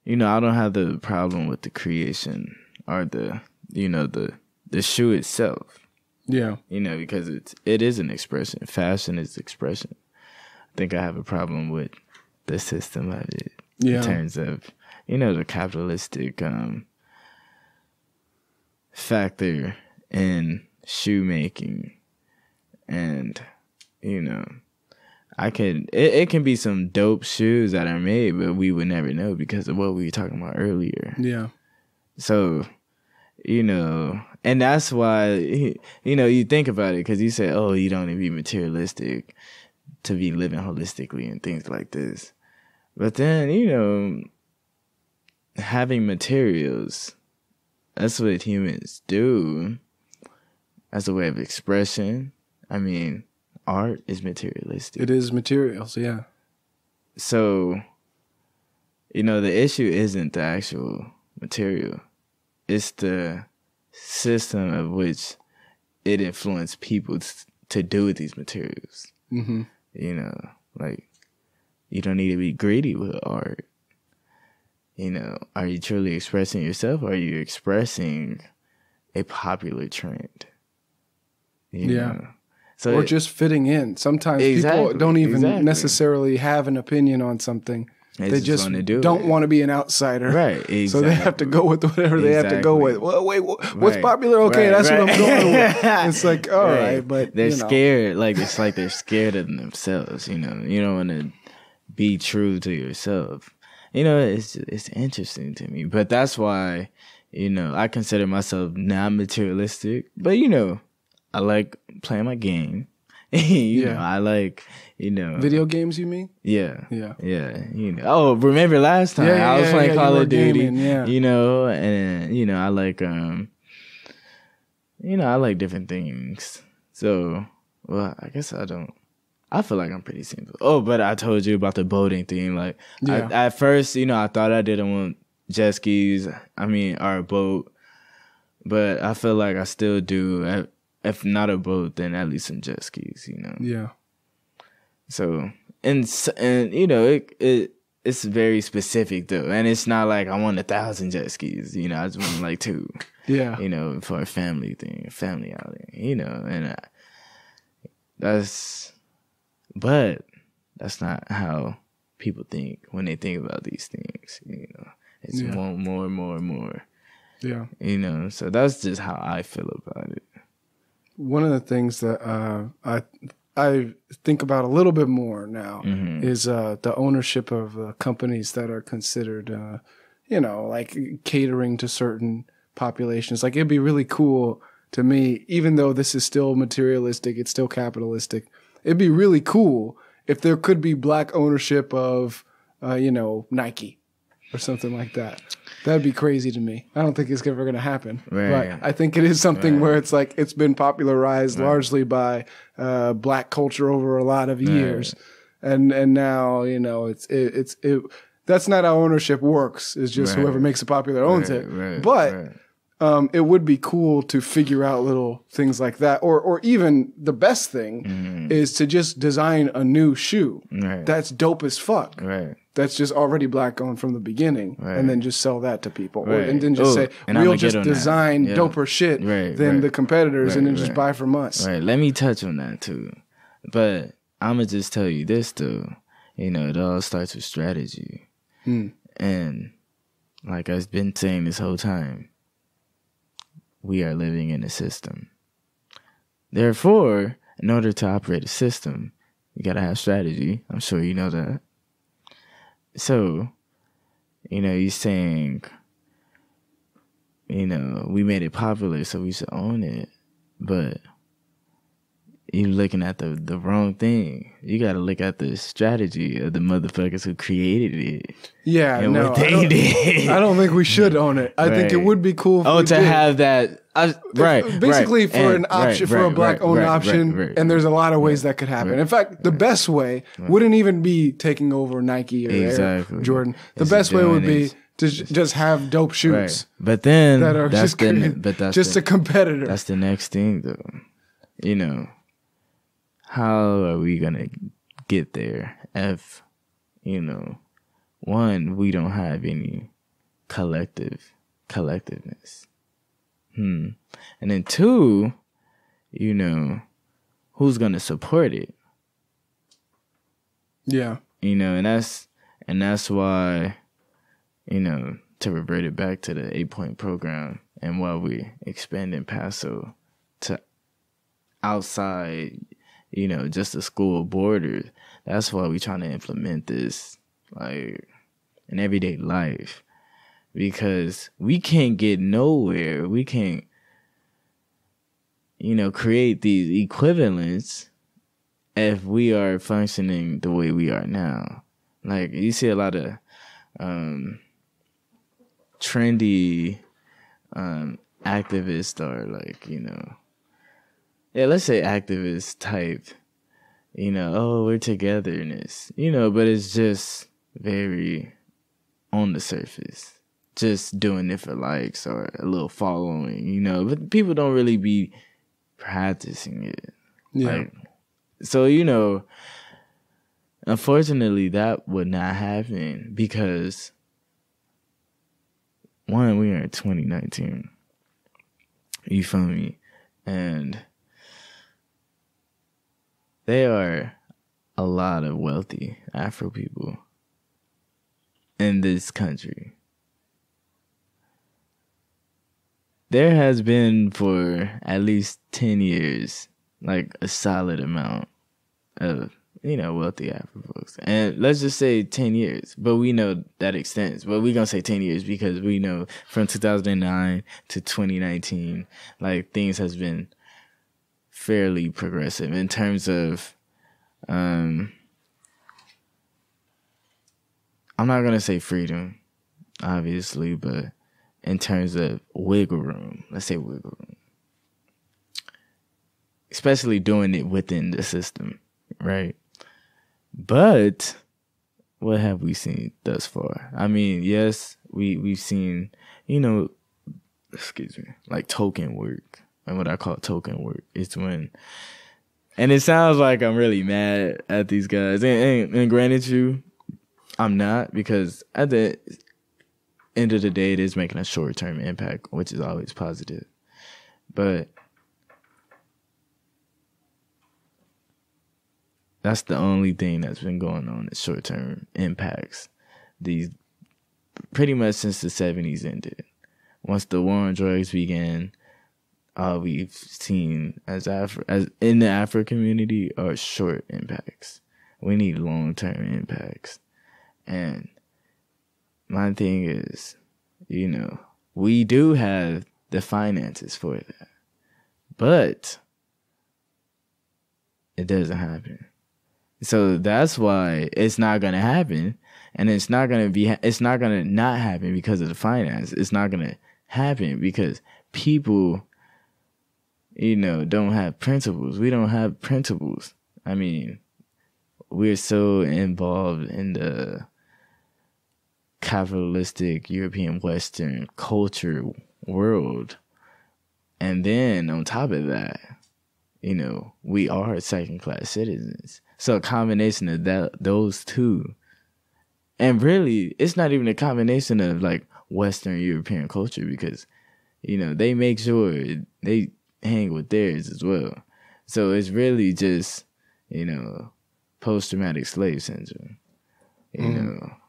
you know, I don't have the problem with the creation or the shoe itself. Yeah. You know, because it is an expression. Fashion is expression. I think I have a problem with the system of it. Yeah. In terms of, you know, the capitalistic factor in shoemaking. And, you know, it can be some dope shoes that are made, but we would never know because of what we were talking about earlier. Yeah. So, you know, and that's why, you know, you think about it because you say, oh, you don't need to be materialistic to be living holistically and things like this. But then, you know, having materials, that's what humans do as a way of expression. I mean, art is materialistic. It is materials, yeah. So, you know, the issue isn't the actual material. It's the system of which it influenced people to do with these materials. Mm-hmm. You know, like, you don't need to be greedy with art. You know, are you truly expressing yourself or are you expressing a popular trend? You know? So or just fitting in. Sometimes people don't even necessarily have an opinion on something. They just don't want to be an outsider. Right. Exactly. So they have to go with whatever they have to go with. Well, wait, what's popular? Okay, that's what I'm going with. It's like, all right, but they're scared. Like, it's like they're scared of themselves, you know. You don't want to be true to yourself. You know, it's interesting to me. But that's why, you know, I consider myself not materialistic. But, you know, I like playing my game. you know, I like, you know. Video games, you mean? Yeah. Yeah. Yeah. You know. Oh, remember last time I was playing Call of Duty. You know, and you know, I like different things. So, well, I guess I feel like I'm pretty simple. Oh, but I told you about the boating thing. Like, at first, you know, I thought I didn't want jet skis. Or a boat. But I feel like I still do. If not a boat, then at least some jet skis, you know. Yeah. So and you know it's very specific though, and it's not like I want 1,000 jet skis, you know. I just want like 2. Yeah. You know, for a family thing, a family outing, you know, and that's not how people think when they think about these things, you know. It's more. Yeah. You know, so that's just how I feel about it. One of the things that I think about a little bit more now is the ownership of companies that are considered, you know, like catering to certain populations. Like, it'd be really cool to me, even though this is still materialistic, it's still capitalistic. It'd be really cool if there could be black ownership of, you know, Nike or something like that. That'd be crazy to me. I don't think it's ever going to happen. Right. But I think it is something where it's like it's been popularized largely by black culture over a lot of years, and now, you know, it's that's not how ownership works. It's just whoever makes it popular owns it. But it would be cool to figure out little things like that, or even the best thing is to just design a new shoe that's dope as fuck. Right. That's just already black owned from the beginning, and then just sell that to people, and then just say we'll just design doper shit than the competitors, and then just buy from us. Right. Let me touch on that too, but I'm gonna just tell you this too. You know, it all starts with strategy, and like I've been saying this whole time, we are living in a system. Therefore, in order to operate a system, you got to have strategy. I'm sure you know that. So, you're saying, we made it popular, so we should own it. But you're looking at the wrong thing. You got to look at the strategy of the motherfuckers who created it. Yeah, and no, what they did. I don't think we should own it. I think it would be cool. If we did. Have that. Basically, for an option, for a black-owned option, and there's a lot of ways that could happen. In fact, the best way wouldn't even be taking over Nike or Air Jordan. The best way would be to just have dope shoes. Right. But then that are just a competitor. That's the next thing, though. How are we gonna get there if, one, we don't have any collectiveness, and then two, who's gonna support it? Yeah, and that's why, to revert it back to the 8-point program, and while we expanding PASO to outside, just the school borders, that's why we trying to implement this, like, in everyday life. Because we can't get nowhere. We can't, create these equivalents if we are functioning the way we are now. Like, you see a lot of trendy activists are like, let's say activist type, we're togetherness, but it's just very on the surface. Just doing it for likes or a little following, but people don't really be practicing it. Yeah. Like, so, unfortunately, that would not happen because, one, we are in 2019. You feel me? And there are a lot of wealthy Afro people in this country. There has been for at least 10 years, like a solid amount of, wealthy Afro folks. And let's just say 10 years, but we know that extends. But we're going to say 10 years because we know from 2009 to 2019, like, things has been fairly progressive in terms of, I'm not going to say freedom, obviously, but in terms of wiggle room, let's say wiggle room, especially doing it within the system, right? But what have we seen thus far? I mean, yes, we've seen, like token work. And what I call token work is when, and it sounds like I'm really mad at these guys. And granted I'm not, because at the end of the day, it is making a short-term impact, which is always positive. But that's the only thing that's been going on, is short-term impacts. These pretty much since the 70s ended. Once the war on drugs began, all we've seen as in the Afro community are short impacts. We need long-term impacts. And my thing is, we do have the finances for that, but it doesn't happen. So that's why it's not going to happen. And it's not going to not happen because of the finance. It's not going to happen because people, don't have principles. We don't have principles. I mean, we're so involved in the capitalistic European Western culture world. And then on top of that, we are second-class citizens. So a combination of those two, and really, it's not even a combination of like Western European culture, because, they make sure they hang with theirs as well. So it's really just, post-traumatic slave syndrome.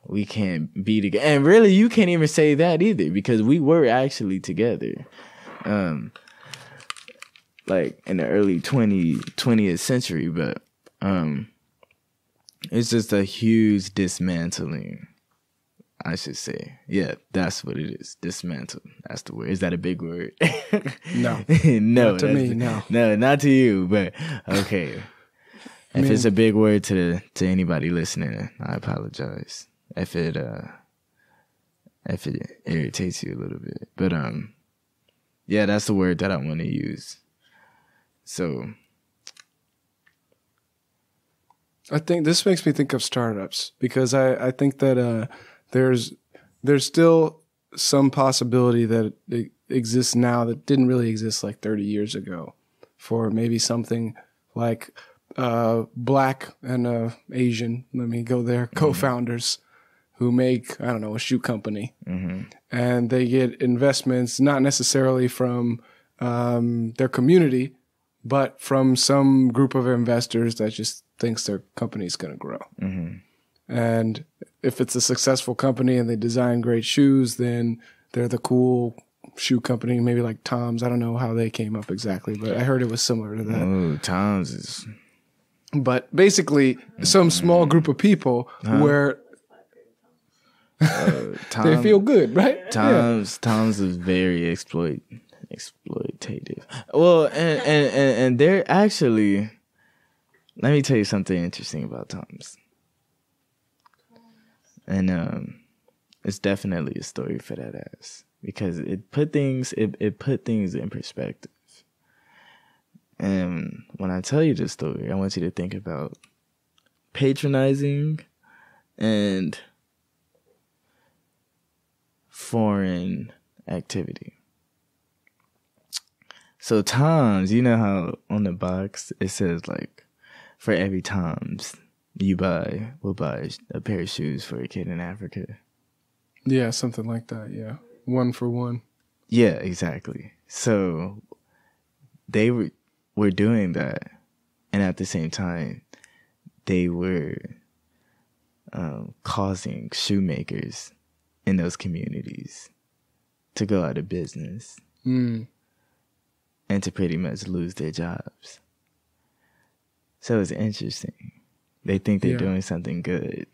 We can't be together. And really, you can't even say that either, because we were actually together. like in the early 20th century, but it's just a huge dismantling, I should say. Yeah, that's what it is. Dismantle. That's the word. Is that a big word? No. No. Not to me, no. No, not to you, but okay. If it's a big word to anybody listening, I apologize. If it irritates you a little bit. But yeah, that's the word that I want to use. So I think this makes me think of startups, because I think that there's still some possibility that it exists now that didn't really exist like 30 years ago, for maybe something like Black and Asian, let me go there, co-founders who make, I don't know, a shoe company. And they get investments not necessarily from their community, but from some group of investors that just thinks their company's going to grow. And if it's a successful company and they design great shoes, then they're the cool shoe company, maybe like Tom's. I don't know how they came up exactly, but I heard it was similar to that. Oh, Tom's is... But basically, some small group of people where they feel good, right? Tom's is very exploitative. Well, and they're actually... Let me tell you something interesting about Tom's. And it's definitely a story for that ass, because it put things in perspective. And when I tell you this story, I want you to think about patronizing and foreign activity. So Tom's, you know how on the box it says like, for every Tom's you buy, we'll buy a pair of shoes for a kid in Africa. Yeah, something like that, yeah. 1 for 1. Yeah, exactly. So they were doing that, and at the same time, they were causing shoemakers in those communities to go out of business and to pretty much lose their jobs. So it's interesting. They think they're doing something good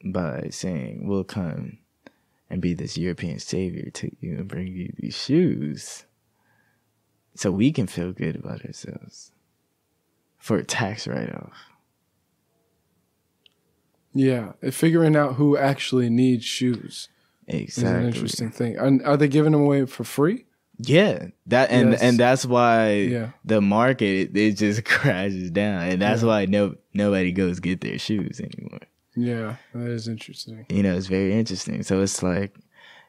by saying, we'll come and be this European savior to you and bring you these shoes so we can feel good about ourselves for a tax write-off. Yeah, figuring out who actually needs shoes is an interesting thing. Are they giving them away for free? Yeah, and that's why the market it just crashes down, and that's why nobody goes get their shoes anymore. Yeah, that is interesting. You know, it's very interesting. So it's like,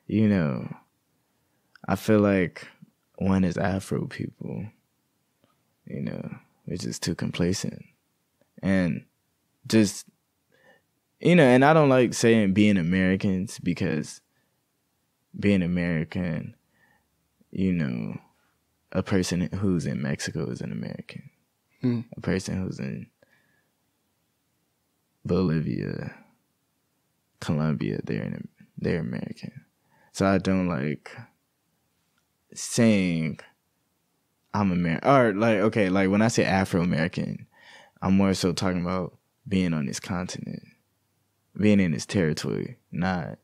you know, I feel like one is Afro people, you know, we're just too complacent, and just, you know, and I don't like saying being Americans, because being American, you know, a person who's in Mexico is an American. A person who's in Bolivia, Colombia, they're American. So I don't like saying I'm American. Or like, okay, like when I say Afro-American, I'm more so talking about being on this continent, being in this territory, not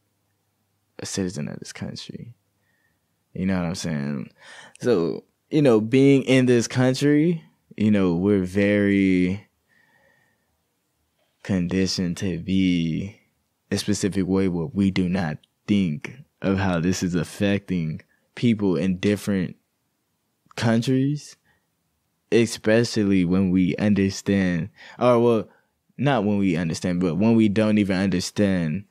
a citizen of this country. You know what I'm saying? So, you know, being in this country, you know, we're very conditioned to be a specific way where we do not think of how this is affecting people in different countries, especially when we understand, or well, not when we understand, but when we don't even understand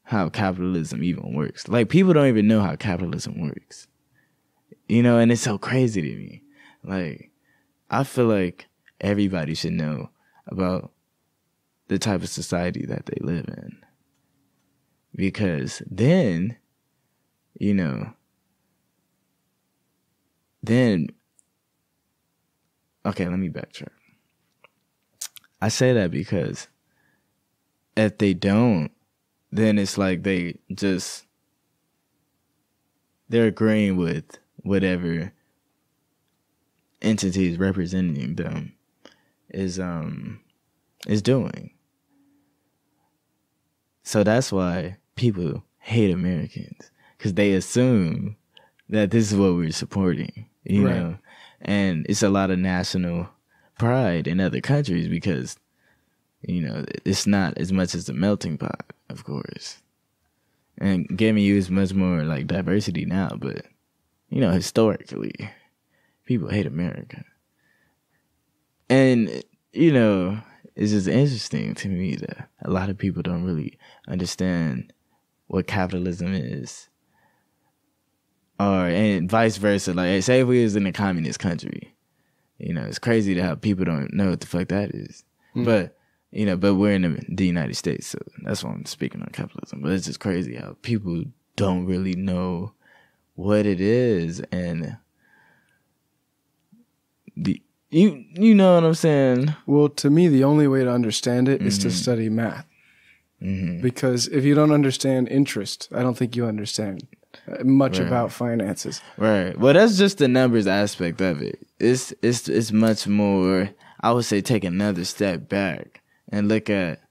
how capitalism even works. Like, people don't even know how capitalism works. You know, and it's so crazy to me. Like, I feel like everybody should know about the type of society that they live in. Because then, you know, okay, let me backtrack. I say that because if they don't, then it's like they're agreeing with whatever entity is representing them is doing. So that's why people hate Americans, because they assume that this is what we're supporting, you know? And it's a lot of national pride in other countries because, you know, it's not as much as a melting pot, of course. And GMU is much more like diversity now, but, you know, historically, people hate America. And, you know, it's just interesting to me that a lot of people don't really understand what capitalism is. And vice versa. Like, say if we was in a communist country, you know, it's crazy to how people don't know what the fuck that is. But, you know, but we're in the United States, so that's why I'm speaking on capitalism. But it's just crazy how people don't really know what it is. And you know what I'm saying? Well, to me, the only way to understand it is to study math. Because if you don't understand interest, I don't think you understand much about finances. Right. Well, that's just the numbers aspect of it. It's much more, I would say, take another step back and look at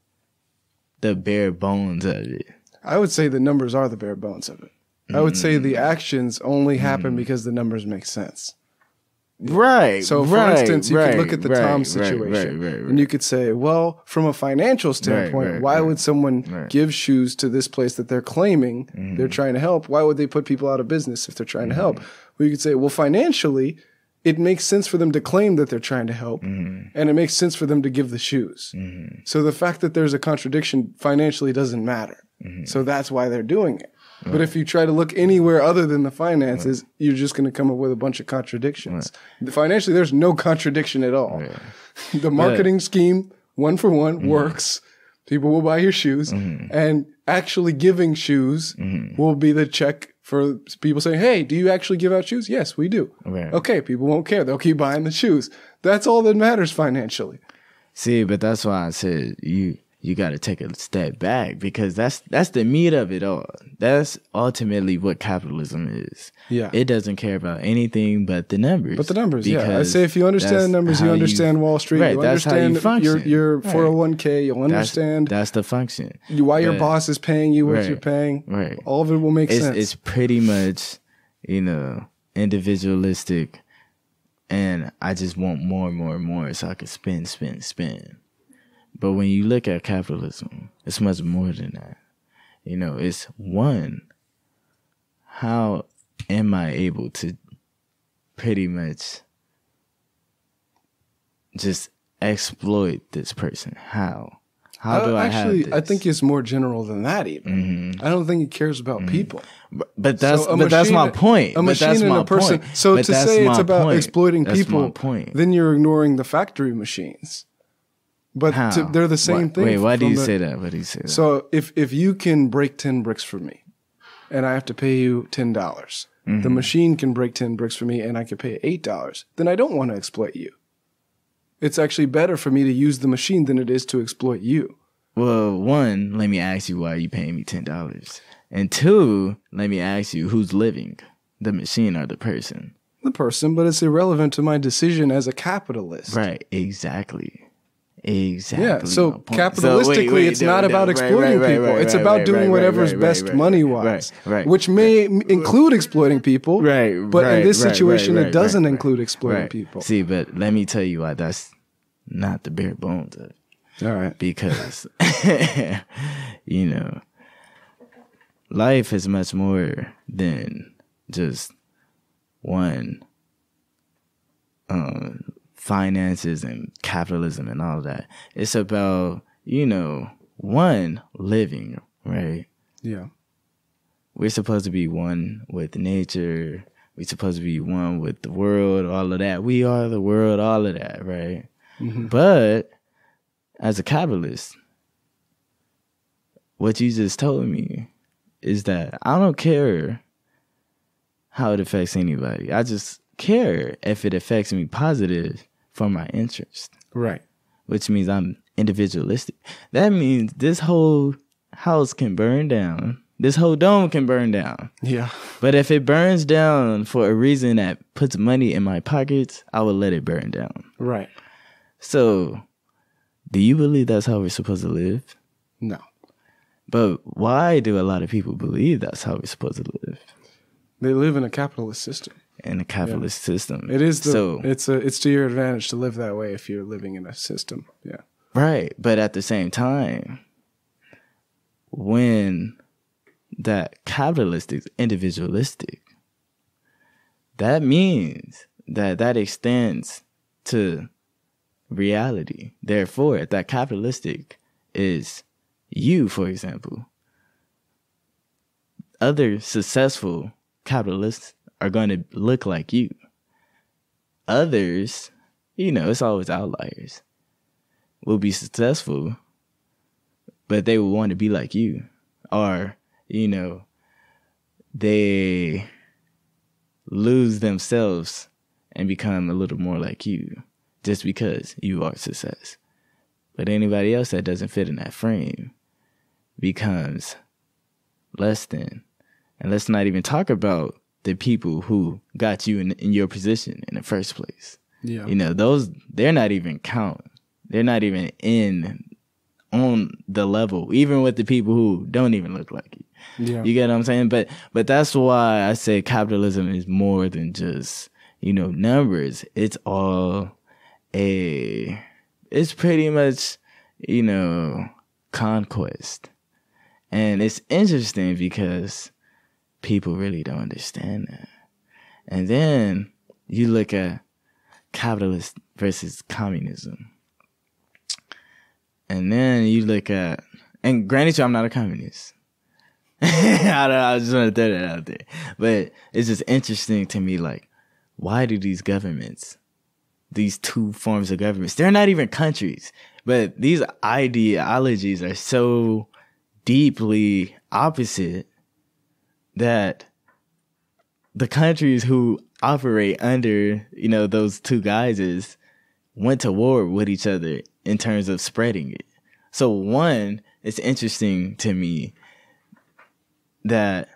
the bare bones of it. I would say the numbers are the bare bones of it. I would say the actions only happen because the numbers make sense. Right. So, for instance, you could look at the Tom situation, and you could say, well, from a financial standpoint, why would someone give shoes to this place that they're claiming they're trying to help? Why would they put people out of business if they're trying to help? Well, you could say, well, financially, it makes sense for them to claim that they're trying to help, and it makes sense for them to give the shoes. So the fact that there's a contradiction financially doesn't matter. So that's why they're doing it. But if you try to look anywhere other than the finances, you're just going to come up with a bunch of contradictions. Financially, there's no contradiction at all. The marketing scheme, one for one, works. People will buy your shoes. And actually giving shoes will be the check for people saying, hey, do you actually give out shoes? Yes, we do. Okay, people won't care. They'll keep buying the shoes. That's all that matters financially. See, but that's why I said you got to take a step back, because that's the meat of it all. That's ultimately what capitalism is. Yeah. It doesn't care about anything but the numbers. But the numbers, yeah. I say if you understand the numbers, you understand Wall Street. Right, you that's understand how you function. Your 401k. You'll understand. That's the function. Why your boss is paying you what you're paying. Right. All of it will make sense. It's pretty much, you know, individualistic. And I just want more and more and more so I can spend. But when you look at capitalism, it's much more than that. You know, it's one, how am I able to pretty much just exploit this person? How do I have this? I think it's more general than that even. I don't think it cares about people. But that's my point. A machine and a person. So to say it's about exploiting people, then you're ignoring the factory machines. But they're the same thing. Wait, why do you say that? So if you can break 10 bricks for me and I have to pay you $10, the machine can break 10 bricks for me and I can pay $8, then I don't want to exploit you. It's actually better for me to use the machine than it is to exploit you. Well, one, let me ask you, why are you paying me $10? And two, let me ask you, who's living, the machine or the person? The person, but it's irrelevant to my decision as a capitalist. Right, exactly. Exactly. Yeah, so capitalistically, it's not about exploiting people. It's about doing whatever's best money-wise, which may include exploiting people, but in this situation, it doesn't include exploiting people. See, but let me tell you why that's not the bare bones of it. All right. Because, you know, life is much more than just one finances and capitalism and all that. It's about, you know, one, living, right? Yeah. We're supposed to be one with nature. We're supposed to be one with the world, all of that. We are the world, all of that, right? But as a capitalist, what you just told me is that I don't care how it affects anybody. I just care if it affects me positive for my interest. Right. Which means I'm individualistic. That means this whole house can burn down, this whole dome can burn down. Yeah. But if it burns down for a reason that puts money in my pockets, I will let it burn down. Right. So, do you believe that's how we're supposed to live? No. But why do a lot of people believe that's how we're supposed to live? They live in a capitalist system. In a capitalist system. It is it's to your advantage to live that way if you're living in a system. Yeah. Right. But at the same time, when that capitalist is individualistic, that means that extends to reality. Therefore, if that capitalistic is you, for example, other successful capitalists are going to look like you. Others, it's always outliers, will be successful, but they will want to be like you. Or, they lose themselves and become a little more like you just because you are success. But anybody else that doesn't fit in that frame becomes less than. And let's not even talk about the people who got you in your position in the first place. Yeah. They're not even count. They're not even on the level, even with the people who don't even look like you. Yeah. You get what I'm saying? But that's why I say capitalism is more than just, numbers. It's it's pretty much, conquest. And it's interesting because people really don't understand that. And then you look at capitalist versus communism. And then you look at, and granted, I'm not a communist. I just want to throw that out there. But it's just interesting to me, like, why do these governments, these two forms of governments, they're not even countries, but these ideologies are so deeply opposite that the countries who operate under, those two guises went to war with each other in terms of spreading it. So one, it's interesting to me that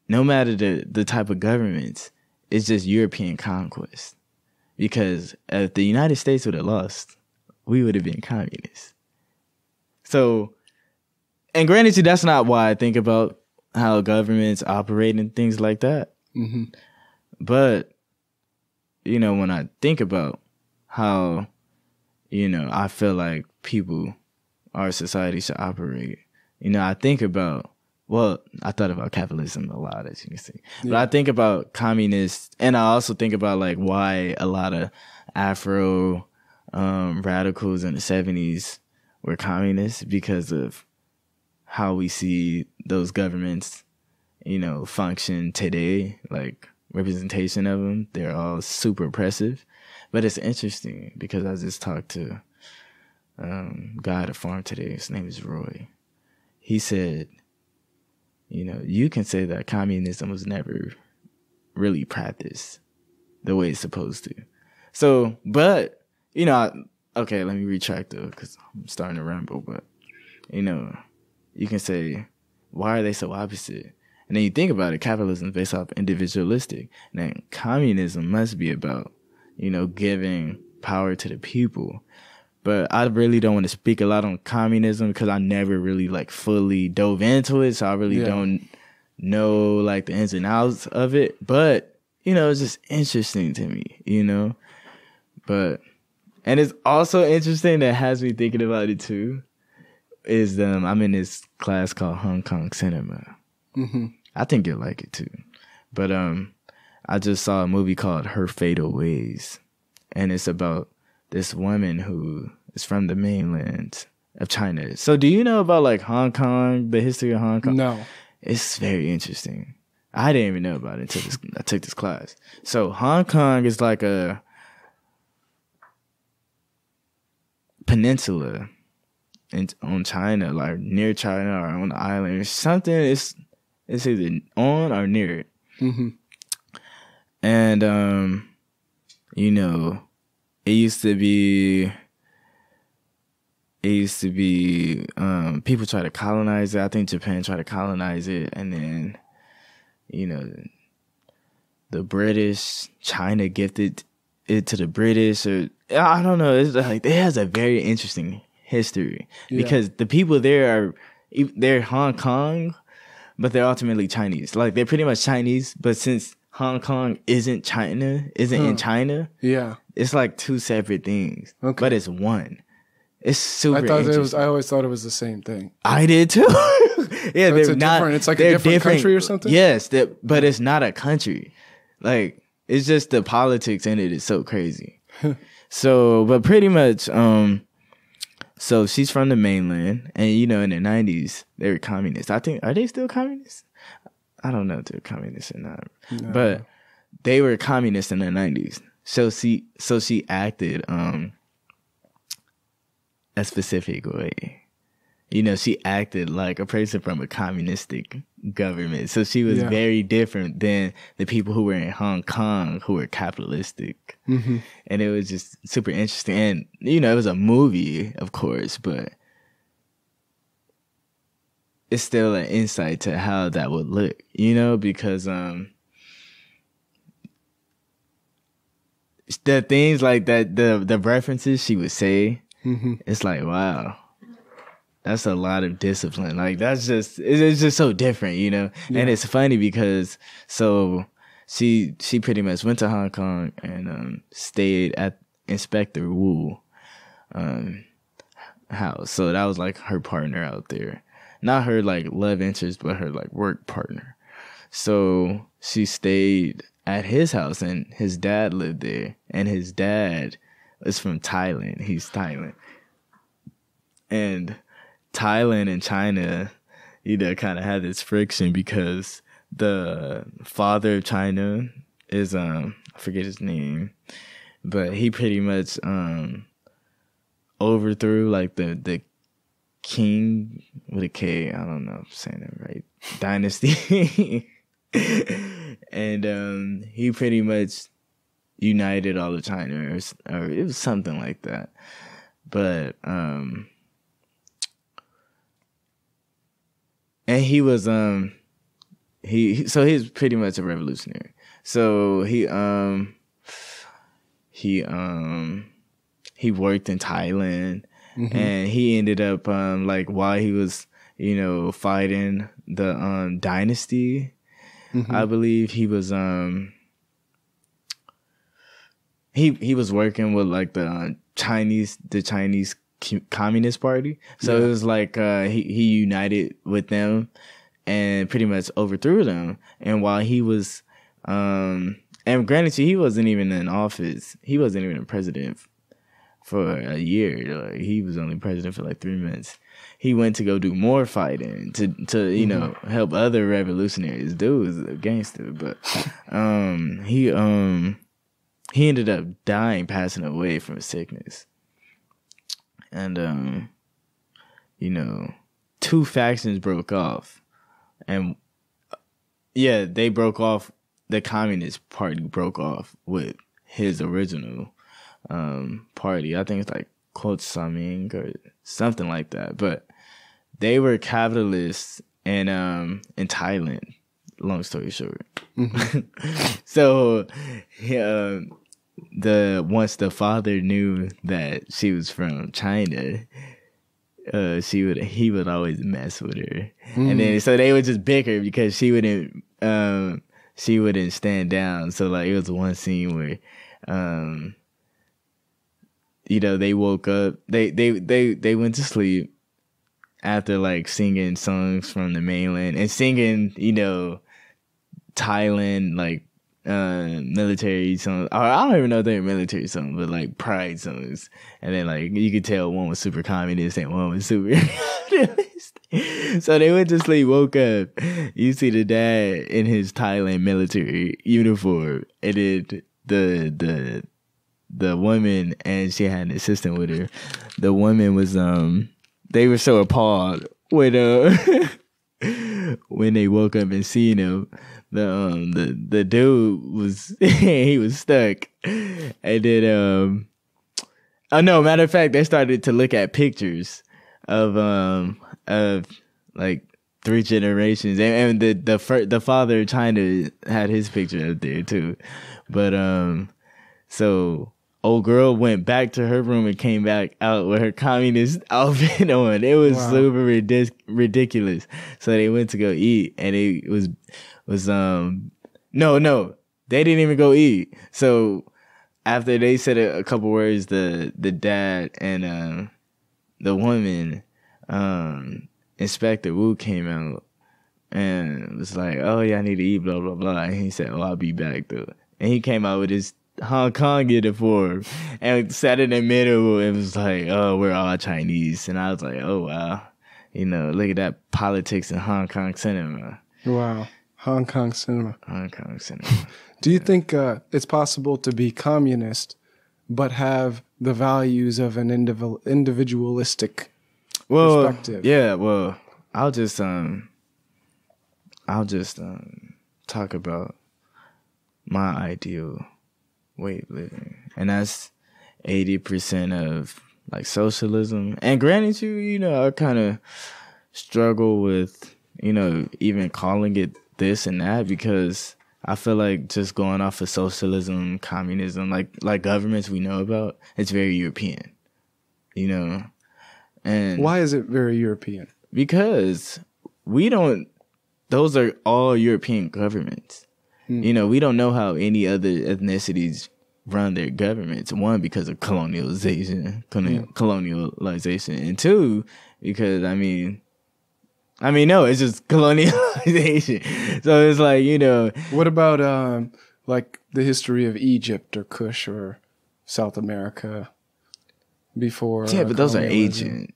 no matter the type of governments, it's just European conquest. Because if the United States would have lost, we would have been communists. So, and granted, that's not why I think about how governments operate and things like that. Mm-hmm. But, when I think about how, I feel like our society should operate, I think about, I thought about capitalism a lot, as you can see. Yeah. But I think about communists, and I also think about, like, why a lot of Afro radicals in the 70s were communists, because of how we see those governments, function today, like representation of them. They're all super oppressive. But it's interesting because I just talked to a guy at a farm today. His name is Roy. He said, you can say that communism was never really practiced the way it's supposed to. So, but, okay, let me retract though, because I'm starting to ramble, but, you can say, why are they so opposite? And then you think about it, capitalism is based off individualistic. And then communism must be about, giving power to the people. But I really don't want to speak a lot on communism because I never really fully dove into it. So I really don't know the ins and outs of it. But, it's just interesting to me, But, and it's also interesting that has me thinking about it too, is I'm in this class called Hong Kong Cinema. Mm-hmm. I think you'll like it too. But I just saw a movie called Her Fatal Ways. And it's about this woman who is from the mainland of China. So do you know about Hong Kong, the history of Hong Kong? No. It's very interesting. I didn't even know about it until I took this class. So Hong Kong is like a peninsula on China, near China or on the island or something. It's either on or near it. Mm-hmm. And, it used to be it used to be people try to colonize it. I think Japan tried to colonize it, and then the British, China gifted it to the British, or I don't know. It's like it has a very interesting history because the people there they're Hong Kong, but they're ultimately Chinese. Like they're pretty much Chinese, but since Hong Kong isn't in China, it's like two separate things, but it's one. It's super. I always thought it was the same thing. I did too. Yeah, so it's like a different country or something. Yes, but it's not a country. Like it's just the politics in it is so crazy. So, but pretty much, so she's from the mainland, and in the 90s they were communists. I think, are they still communists? I don't know if they're communists or not, but they were communists in the 90s. So she acted a specific way. She acted like a person from a communistic government. So she was very different than the people who were in Hong Kong who were capitalistic. Mm-hmm. And it was just super interesting. And, it was a movie, of course, but it's still an insight to how that would look, because the things like that, the references she would say, it's like, wow. That's a lot of discipline. Like it's just so different, And it's funny because she pretty much went to Hong Kong and stayed at Inspector Wu house. So that was like her partner out there. Not her like love interest, but her like work partner. So she stayed at his house and his dad lived there. And his dad is from Thailand. He's Thailand. And Thailand and China, kind of had this friction because the father of China is I forget his name, but he pretty much overthrew like the king with a K. I don't know if I'm saying it right. Dynasty, and he pretty much united all of China, or it was something like that. But and he was he's pretty much a revolutionary. So he worked in Thailand, and he ended up like while he was fighting the dynasty, I believe he was he was working with like the Chinese Communist Party. So it was like he united with them and pretty much overthrew them. And while he was and granted, he wasn't even in office. He wasn't even a president for a year. Like, he was only president for like 3 months. He went to go do more fighting to help other revolutionaries. Dude was a gangster, but he ended up passing away from a sickness. And, two factions broke off. And, they broke off. The Communist Party broke off with his original party. I think it's like Saming or something like that. But they were capitalists in Thailand, long story short. So, once the father knew that she was from China, he would always mess with her, and then so they would just bicker because she wouldn't stand down. So like it was one scene where, they woke up, they went to sleep after like singing songs from the mainland and singing Thailand like military songs. I don't even know if they were military songs, but like pride songs. And then like you could tell one was super communist and one was super capitalist. So they went to sleep, woke up. You see the dad in his Thailand military uniform, and then the woman, and she had an assistant with her. The woman was they were so appalled when they woke up and seen him. The dude was he was stuck, and then Oh no, matter of fact, they started to look at pictures of like 3 generations, and the father China had his picture up there too. But so old girl went back to her room and came back out with her communist outfit on. It was super ridiculous. So they went to go eat, and it was no, they didn't even go eat. So after they said a couple words, the dad and the woman, Inspector Wu came out and was like, "Oh yeah, I need to eat, blah blah blah." And he said, "Oh, I'll be back though." And he came out with his Hong Kong uniform and sat in the middle and was like, "Oh, we're all Chinese." And I was like, "Oh wow, look at that politics in Hong Kong cinema." Wow, Hong Kong cinema. Hong Kong cinema. Do you think it's possible to be communist but have the values of an individualistic perspective? Yeah, well, I'll just talk about my ideal way of living, and that's 80% of like socialism. And granted, I kind of struggle with even calling it this and that, because I feel like just going off of socialism, communism, like governments we know about, it's very European, And why is it very European? Because those are all European governments. We don't know how any other ethnicities run their governments. One, because of colonialization, and two, because no, it's just colonialization. So it's like, What about like the history of Egypt or Kush or South America before? Yeah, but those are colonialism? ancient.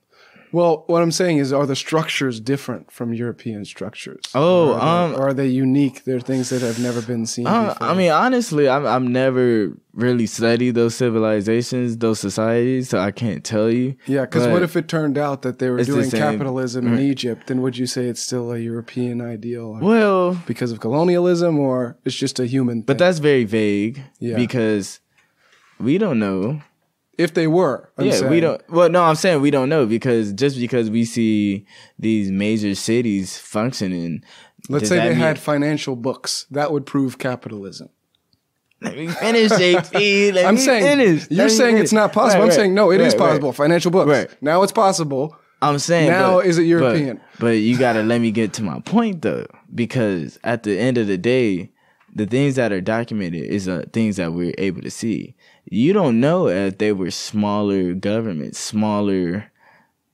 Well, what I'm saying is, are the structures different from European structures? Oh, or are they unique? They're things that have never been seen before. Honestly, I've never really studied those civilizations, those societies, so I can't tell you. Yeah, because what if it turned out that they were doing the same capitalism in Egypt? Then would you say it's still a European ideal? Well, because of colonialism, or it's just a human thing? But that's very vague, because we don't know. If they were. We don't. Well, no, I'm saying we don't know, because just because we see these major cities functioning. Let's say they had financial books. That would prove capitalism. Let me finish, JP. I'm saying, you're saying it's not possible. I'm saying, no, it is possible. Financial books. Right. Now it's possible. I'm saying. Now is it European? But you got to let me get to my point, though. Because at the end of the day, the things that are documented is things that we're able to see. You don't know if they were smaller governments, smaller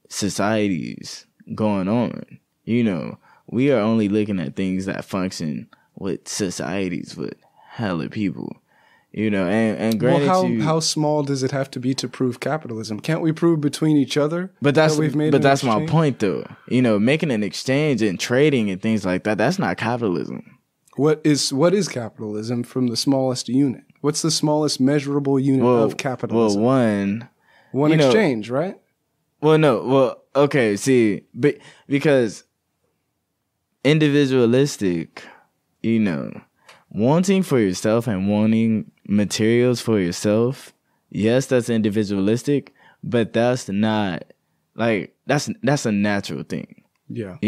societies going on. We are only looking at things that function with societies with hella people. And granted, well, how small does it have to be to prove capitalism? Can't we prove between each other? But that's my point, though. Making an exchange and trading and things like that, that's not capitalism. What is capitalism from the smallest unit? What's the smallest measurable unit of capitalism? Well, one exchange, right? Well, no. Well, okay. See, but because individualistic, wanting for yourself and wanting materials for yourself, yes, that's individualistic, but that's not that's a natural thing. Yeah.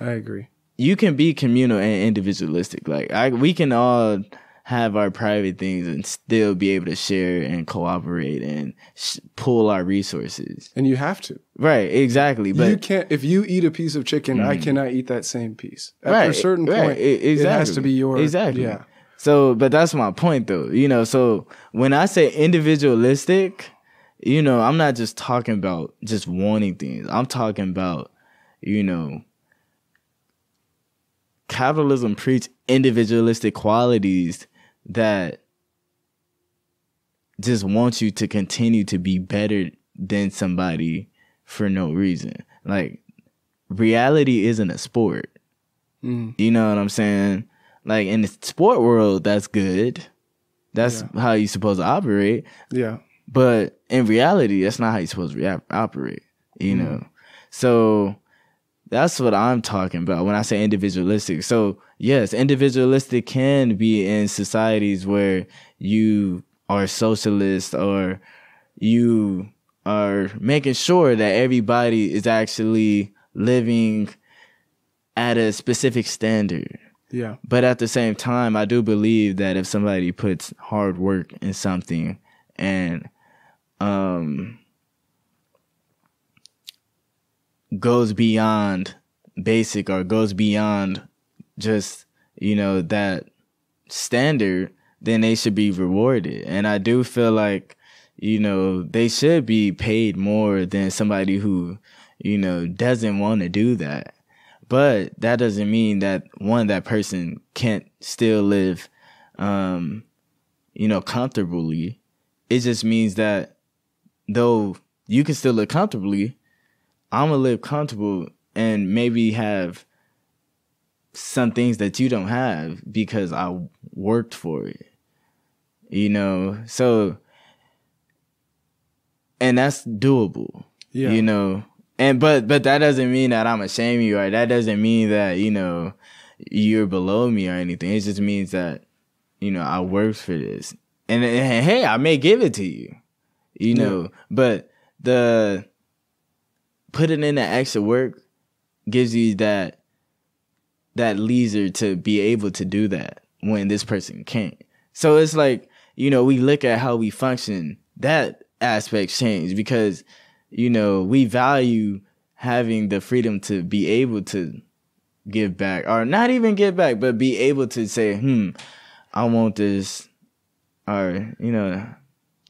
I agree. You can be communal and individualistic. We can all have our private things and still be able to share and cooperate and pool our resources. And you have to. Right, exactly. But you can't. If you eat a piece of chicken, I cannot eat that same piece. After a certain point, exactly. It has to be yours. Exactly. Yeah. So, but that's my point, though. So when I say individualistic, I'm not just talking about just wanting things. I'm talking about, capitalism preach individualistic qualities that just want you to continue to be better than somebody for no reason. Reality isn't a sport. You know what I'm saying? In the sport world, that's good. That's how you're supposed to operate. Yeah. But in reality, that's not how you're supposed to operate. So that's what I'm talking about when I say individualistic. So, yes, individualistic can be in societies where you are socialist or, you are making sure that everybody is actually living at a specific standard. Yeah. But at the same time, I do believe that if somebody puts hard work in something and goes beyond basic or goes beyond just, that standard, then they should be rewarded. And I do feel like, they should be paid more than somebody who, doesn't want to do that. But that doesn't mean that that person can't still live, comfortably. It just means that though you can still live comfortably, I'm going to live comfortable and maybe have some things that you don't have because I worked for it, so, and that's doable, and, but that doesn't mean that I'm ashamed of you, or that doesn't mean that, you're below me or anything. It just means that, I worked for this and hey, I may give it to you, but the putting in the extra work gives you that leisure to be able to do that when this person can't. So it's like, we look at how we function, that aspect's changed because, we value having the freedom to be able to give back, or not even give back, but be able to say, I want this, or,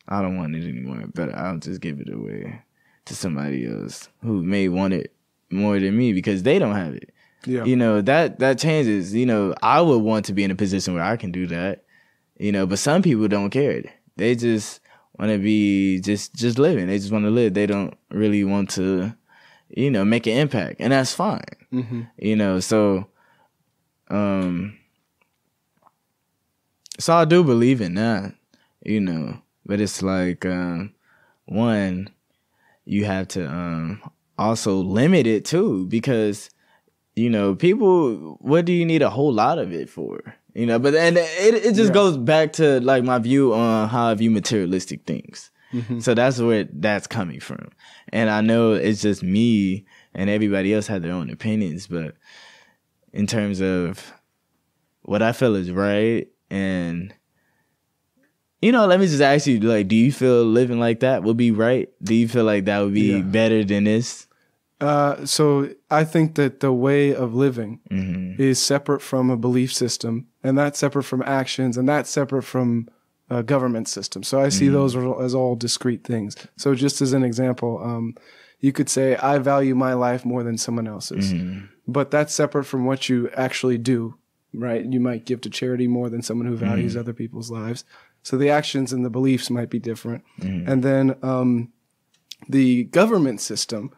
I don't want it anymore, but I'll just give it away to somebody else who may want it more than me because they don't have it. Yeah. That changes. I would want to be in a position where I can do that, but some people don't care. They just want to be just living. They just want to live. They don't really want to, make an impact, and that's fine. Mm-hmm. So I do believe in that, but it's like, one, you have to also limit it too, because people, what do you need a whole lot of it for? But and it just goes back to like my view on how I view materialistic things. Mm-hmm. So that's where that's coming from. And I know it's just me and everybody else have their own opinions, but in terms of what I feel is right, and let me just ask you, like, do you feel living like that would be right? Do you feel like that would be better than this? So I think that the way of living is separate from a belief system, and that's separate from actions, and that's separate from a government system. So I see those as all discrete things. So just as an example, you could say, I value my life more than someone else's, but that's separate from what you actually do, right? You might give to charity more than someone who values other people's lives. So the actions and the beliefs might be different. And then the government system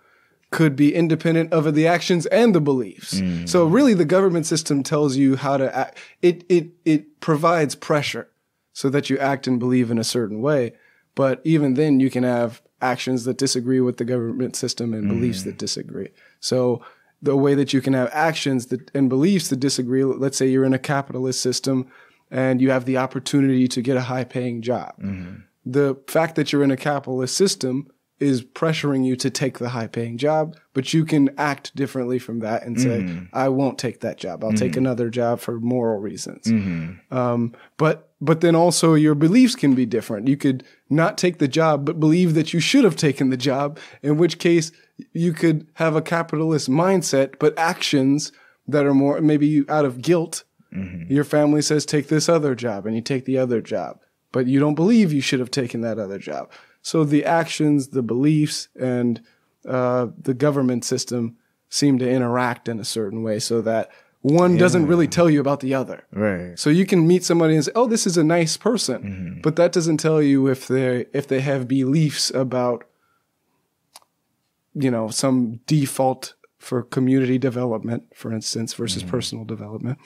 could be independent of the actions and the beliefs. So really the government system tells you how to act. It provides pressure so that you act and believe in a certain way. But even then you can have actions that disagree with the government system and beliefs that disagree. So the way that you can have actions and beliefs that disagree, let's say you're in a capitalist system and you have the opportunity to get a high paying job. The fact that you're in a capitalist system is pressuring you to take the high-paying job, but you can act differently from that and say, I won't take that job. I'll take another job for moral reasons. But then also your beliefs can be different. You could not take the job, but believe that you should have taken the job, in which case you could have a capitalist mindset, but actions that are more maybe out of guilt. Your family says, take this other job, and you take the other job, but you don't believe you should have taken that other job. So the actions, the beliefs, and the government system seem to interact in a certain way so that one doesn't really tell you about the other. Right. So you can meet somebody and say, oh, this is a nice person. But that doesn't tell you if they have beliefs about, some default for community development, for instance, versus personal development.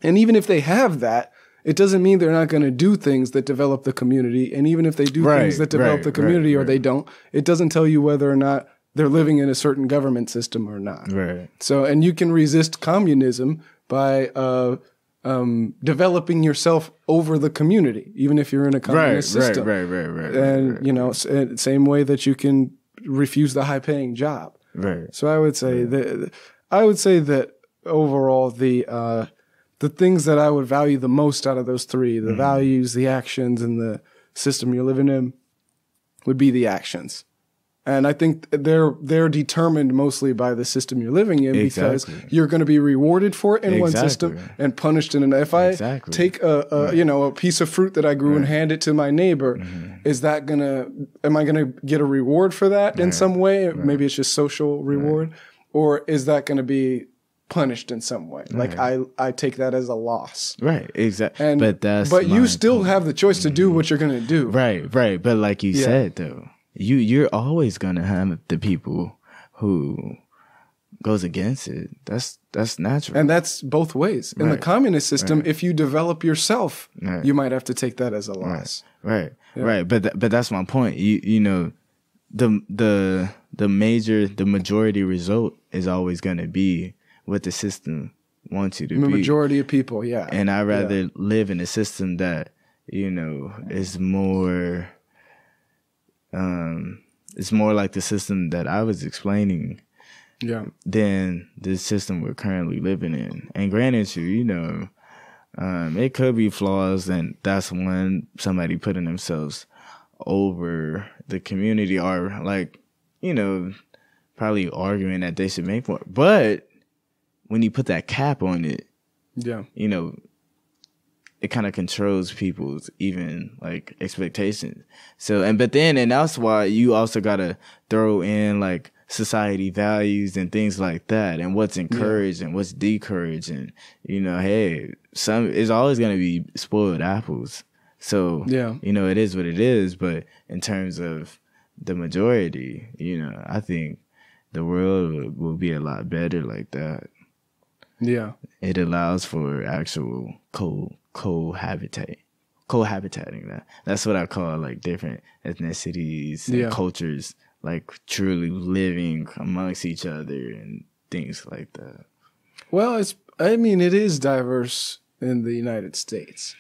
And even if they have that, it doesn't mean they're not going to do things that develop the community. And even if they do things that develop the community or they don't, it doesn't tell you whether or not they're living in a certain government system or not. Right. So, and you can resist communism by developing yourself over the community, even if you're in a communist system. Right. And, you know, same way that you can refuse the high paying job. Right. So I would say that overall the things that I would value the most out of those three, the values, the actions, and the system you're living in, would be the actions. And I think they're determined mostly by the system you're living in, because you're going to be rewarded for it in one system and punished in another. If I take a piece of fruit that I grew and hand it to my neighbor, am I gonna get a reward for that in some way? Maybe it's just social reward, or is that going to be punished in some way? Like I take that as a loss. Right. Exactly. And but you still have the choice to do what you're going to do. Right. But like you said though, you're always gonna have the people who goes against it. That's natural. And that's both ways. In the communist system, if you develop yourself, you might have to take that as a loss. Right. But that's my point. You know, the majority result is always gonna be what the system wants you to be. The majority of people, And I'd rather live in a system that, you know, is more it's more like the system that I was explaining than the system we're currently living in. And granted, you know, it could be flaws, and that's when somebody putting themselves over the community, or like, you know, probably arguing that they should make more. But when you put that cap on it, you know, it kind of controls people's even like expectations. So, and that's why you also gotta throw in like society values and things like that, and what's encouraged and what's discouraged, and you know, hey, it's always gonna be spoiled apples. So, you know, it is what it is. But in terms of the majority, you know, I think the world will be a lot better like that. Yeah, it allows for actual cohabitating. That's what I call like different ethnicities and cultures, like truly living amongst each other and things like that. Well, it is diverse in the United States.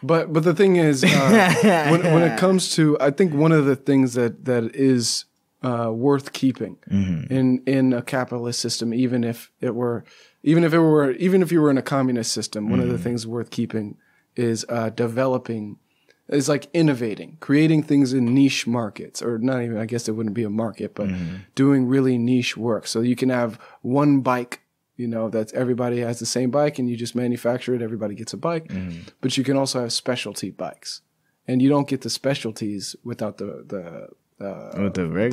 But the thing is, when it comes to, I think one of the things that is worth keeping in a capitalist system, even if you were in a communist system, one of the things worth keeping is innovating, creating things in niche markets, or not even, I guess it wouldn't be a market, but doing really niche work. So you can have one bike, you know, that's everybody has the same bike, and you just manufacture it, everybody gets a bike. But you can also have specialty bikes, and you don't get the specialties without the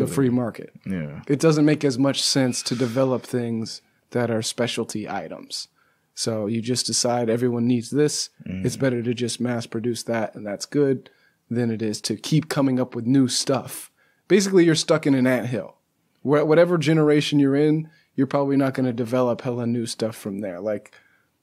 free market. Yeah, it doesn't make as much sense to develop things that are specialty items. So you just decide everyone needs this. It's better to just mass produce that, and that's good, than it is to keep coming up with new stuff. Basically, you're stuck in an anthill. Whatever generation you're in, you're probably not going to develop hella new stuff from there. Like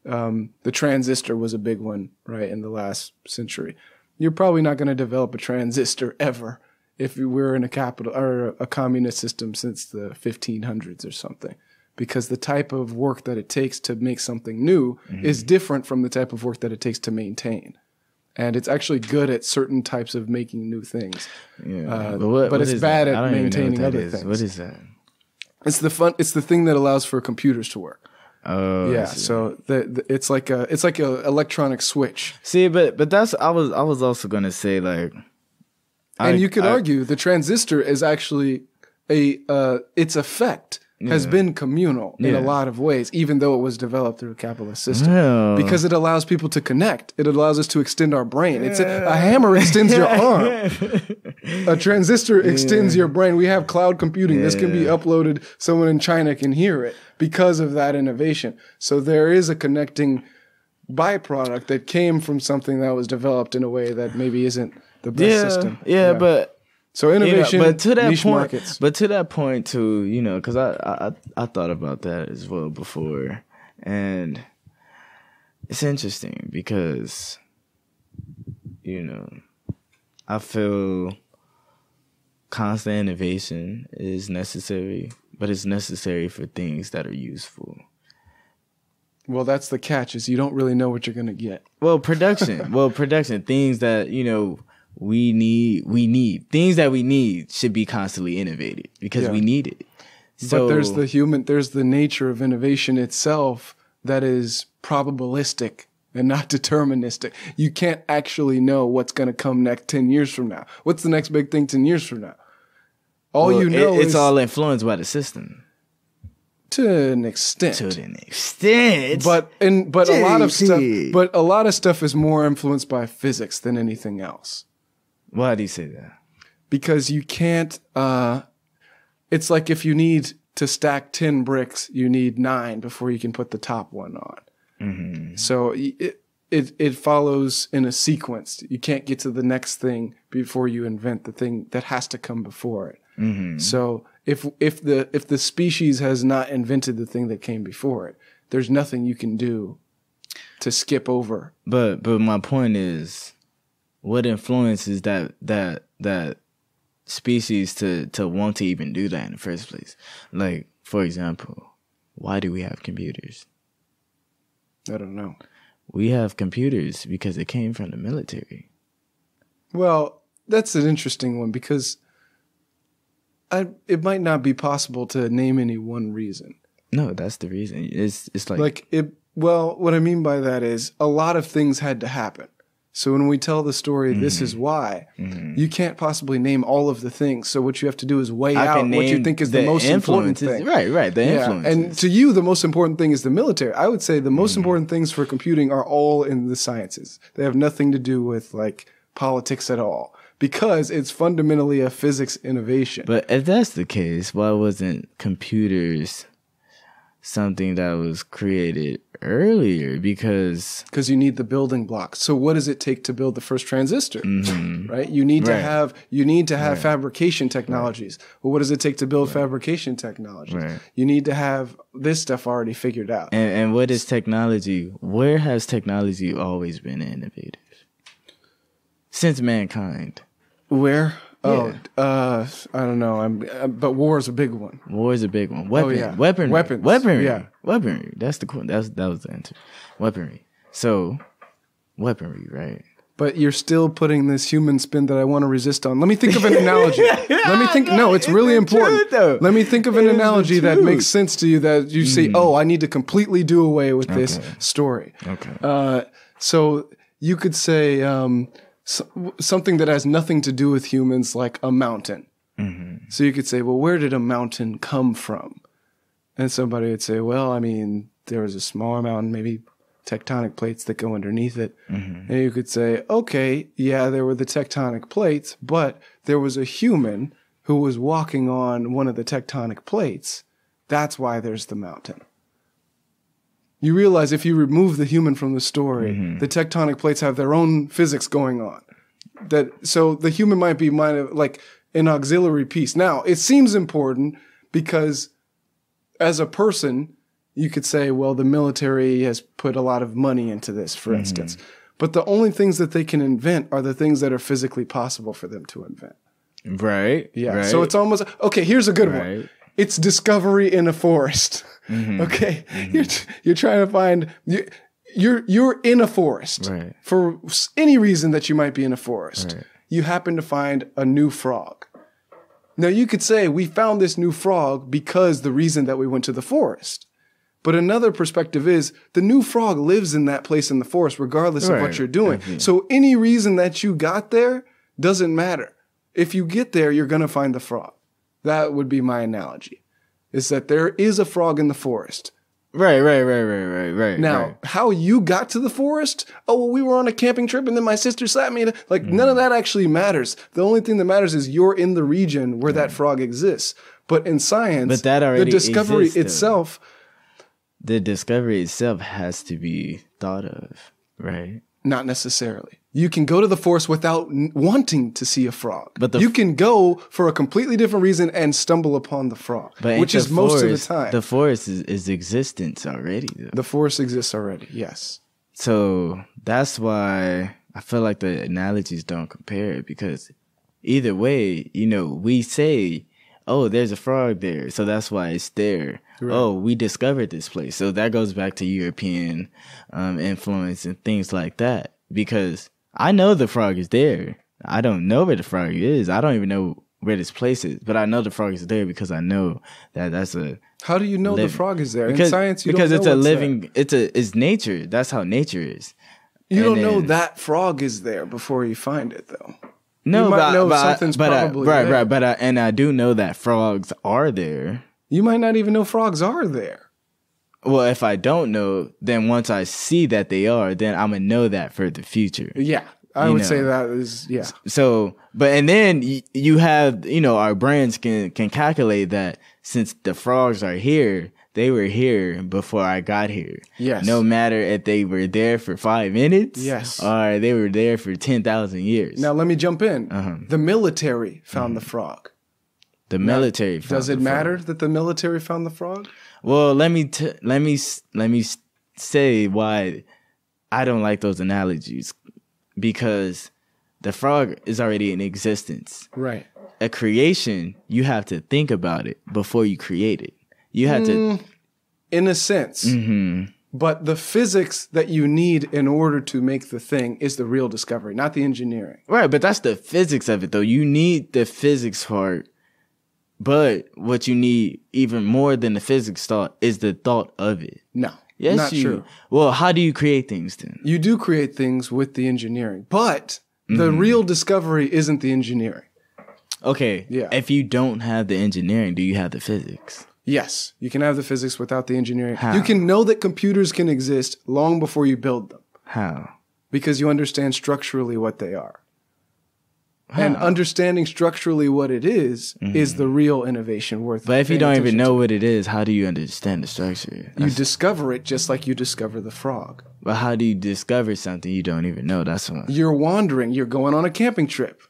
the transistor was a big one, right, in the last century. You're probably not going to develop a transistor ever if we're in a capital or a communist system since the 1500s or something, because the type of work that it takes to make something new is different from the type of work that it takes to maintain. And it's actually good at certain types of making new things. Yeah. But it's bad at maintaining other things. What is that? It's the thing that allows for computers to work. Oh yeah, so it's like a electronic switch. See, but that's I was also gonna say, like, and you could argue the transistor is actually its effect has been communal in a lot of ways, even though it was developed through a capitalist system, because it allows people to connect. It allows us to extend our brain. It's a hammer extends your arm. A transistor extends your brain. We have cloud computing. This can be uploaded. Someone in China can hear it because of that innovation. So there is a connecting byproduct that came from something that was developed in a way that maybe isn't the best system. Yeah, but so innovation, but to that niche point, markets. But to that point too, you know, because I thought about that as well before, and it's interesting because, you know, I feel constant innovation is necessary, but it's necessary for things that are useful. Well, that's the catch, is you don't really know what you're going to get. Well, production, things that, we need. Things that we need should be constantly innovated because we need it. So, but there's the nature of innovation itself that is probabilistic and not deterministic. You can't actually know what's going to come next 10 years from now. What's the next big thing 10 years from now? It's all influenced by the system. To an extent. But a lot of stuff is more influenced by physics than anything else. Why do you say that? Because you can't, it's like if you need to stack 10 bricks, you need 9 before you can put the top one on. Mm-hmm. So it follows in a sequence. You can't get to the next thing before you invent the thing that has to come before it. Mm-hmm. So if the species has not invented the thing that came before it, there's nothing you can do to skip over. But my point is, what influences that species to want to even do that in the first place? Like, for example, why do we have computers? I don't know. We have computers because it came from the military. Well, that's an interesting one because it might not be possible to name any one reason. No, that's the reason. It's well, what I mean by that is a lot of things had to happen. So when we tell the story, this is why, you can't possibly name all of the things. So what you have to do is weigh out what you think is the most important thing. Right, the influences. And to you, the most important thing is the military. I would say the most important things for computing are all in the sciences. They have nothing to do with like politics at all because it's fundamentally a physics innovation. But if that's the case, why wasn't computers something that was created earlier? Because you need the building blocks. So what does it take to build the first transistor? Mm-hmm. Right? You need to have fabrication technologies. Well, what does it take to build fabrication technologies? Right. You need to have this stuff already figured out. And what is technology? Where has technology always been innovative? Since mankind. Where? Yeah. I don't know. But war is a big one. Weaponry. Yeah. Weaponry. That was the answer. Weaponry. So, weaponry, right? But you're still putting this human spin that I want to resist on. Let me think of an analogy. It's really important. Let me think of an analogy that makes sense to you that you say, I need to completely do away with this story. Okay. So you could say, something that has nothing to do with humans, like a mountain. Mm-hmm. So you could say, well, where did a mountain come from? And somebody would say, well, I mean, there was a smaller mountain, maybe tectonic plates that go underneath it. Mm-hmm. And you could say, okay, yeah, there were the tectonic plates, but there was a human who was walking on one of the tectonic plates. That's why there's the mountain. You realize if you remove the human from the story, the tectonic plates have their own physics going on. So the human might be like an auxiliary piece. Now, it seems important because as a person, you could say, well, the military has put a lot of money into this, for instance. But the only things that they can invent are the things that are physically possible for them to invent. Right. Yeah. Right. So it's almost, okay, here's a good one. It's discovery in a forest. Mm-hmm. Okay. Mm-hmm. You're trying to find, you're in a forest for any reason that you might be in a forest. Right. You happen to find a new frog. Now you could say we found this new frog because the reason that we went to the forest. But another perspective is the new frog lives in that place in the forest regardless of what you're doing. Definitely. So any reason that you got there doesn't matter. If you get there, you're going to find the frog. That would be my analogy, is that there is a frog in the forest. Right. Now, how you got to the forest? Oh, well, we were on a camping trip and then my sister slapped me. Like, none of that actually matters. The only thing that matters is you're in the region where that frog exists. But in science, the discovery itself... The discovery itself has to be thought of, right? Not necessarily. You can go to the forest without wanting to see a frog. But you can go for a completely different reason and stumble upon the frog, which is most of the time. The forest is existence already, though. The forest exists already, yes. So that's why I feel like the analogies don't compare, because either way, we say, oh, there's a frog there, so that's why it's there. oh, we discovered this place. So that goes back to European influence and things like that. Because I know the frog is there. I don't know where the frog is. I don't even know where this place is. But I know the frog is there because I know that that's a... How do you know the frog is there? Because, in science, you because don't know it's a living... It's nature. That's how nature is. You don't know that frog is there before you find it, though. No, you might know something's probably there. Right. But I do know that frogs are there. You might not even know frogs are there. Well, if I don't know, then once I see that they are, then I'm gonna know that for the future. Yeah, I would say that is So, and then you have our brains can calculate that since the frogs are here, they were here before I got here. Yes. No matter if they were there for 5 minutes. Yes. Or they were there for 10,000 years. Now let me jump in. The military found the frog. The military. Does it matter that the military found the frog? Well, let me say why I don't like those analogies, because the frog is already in existence. Right. A creation, you have to think about it before you create it. You have to, in a sense. Mm-hmm. But the physics that you need in order to make the thing is the real discovery, not the engineering. Right, but that's the physics of it, though. You need the physics part. But what you need even more than the physics thought is the thought of it. No, yes, not true. Well, how do you create things then? You do create things with the engineering, but the real discovery isn't the engineering. Okay, yeah. If you don't have the engineering, do you have the physics? Yes, you can have the physics without the engineering. How? You can know that computers can exist long before you build them. How? Because you understand structurally what they are. How? And understanding structurally what it is the real innovation worth. But if you don't even know what it is, how do you understand the structure? You discover it just like you discover the frog. But how do you discover something you don't even know? That's what. You're wandering. You're going on a camping trip.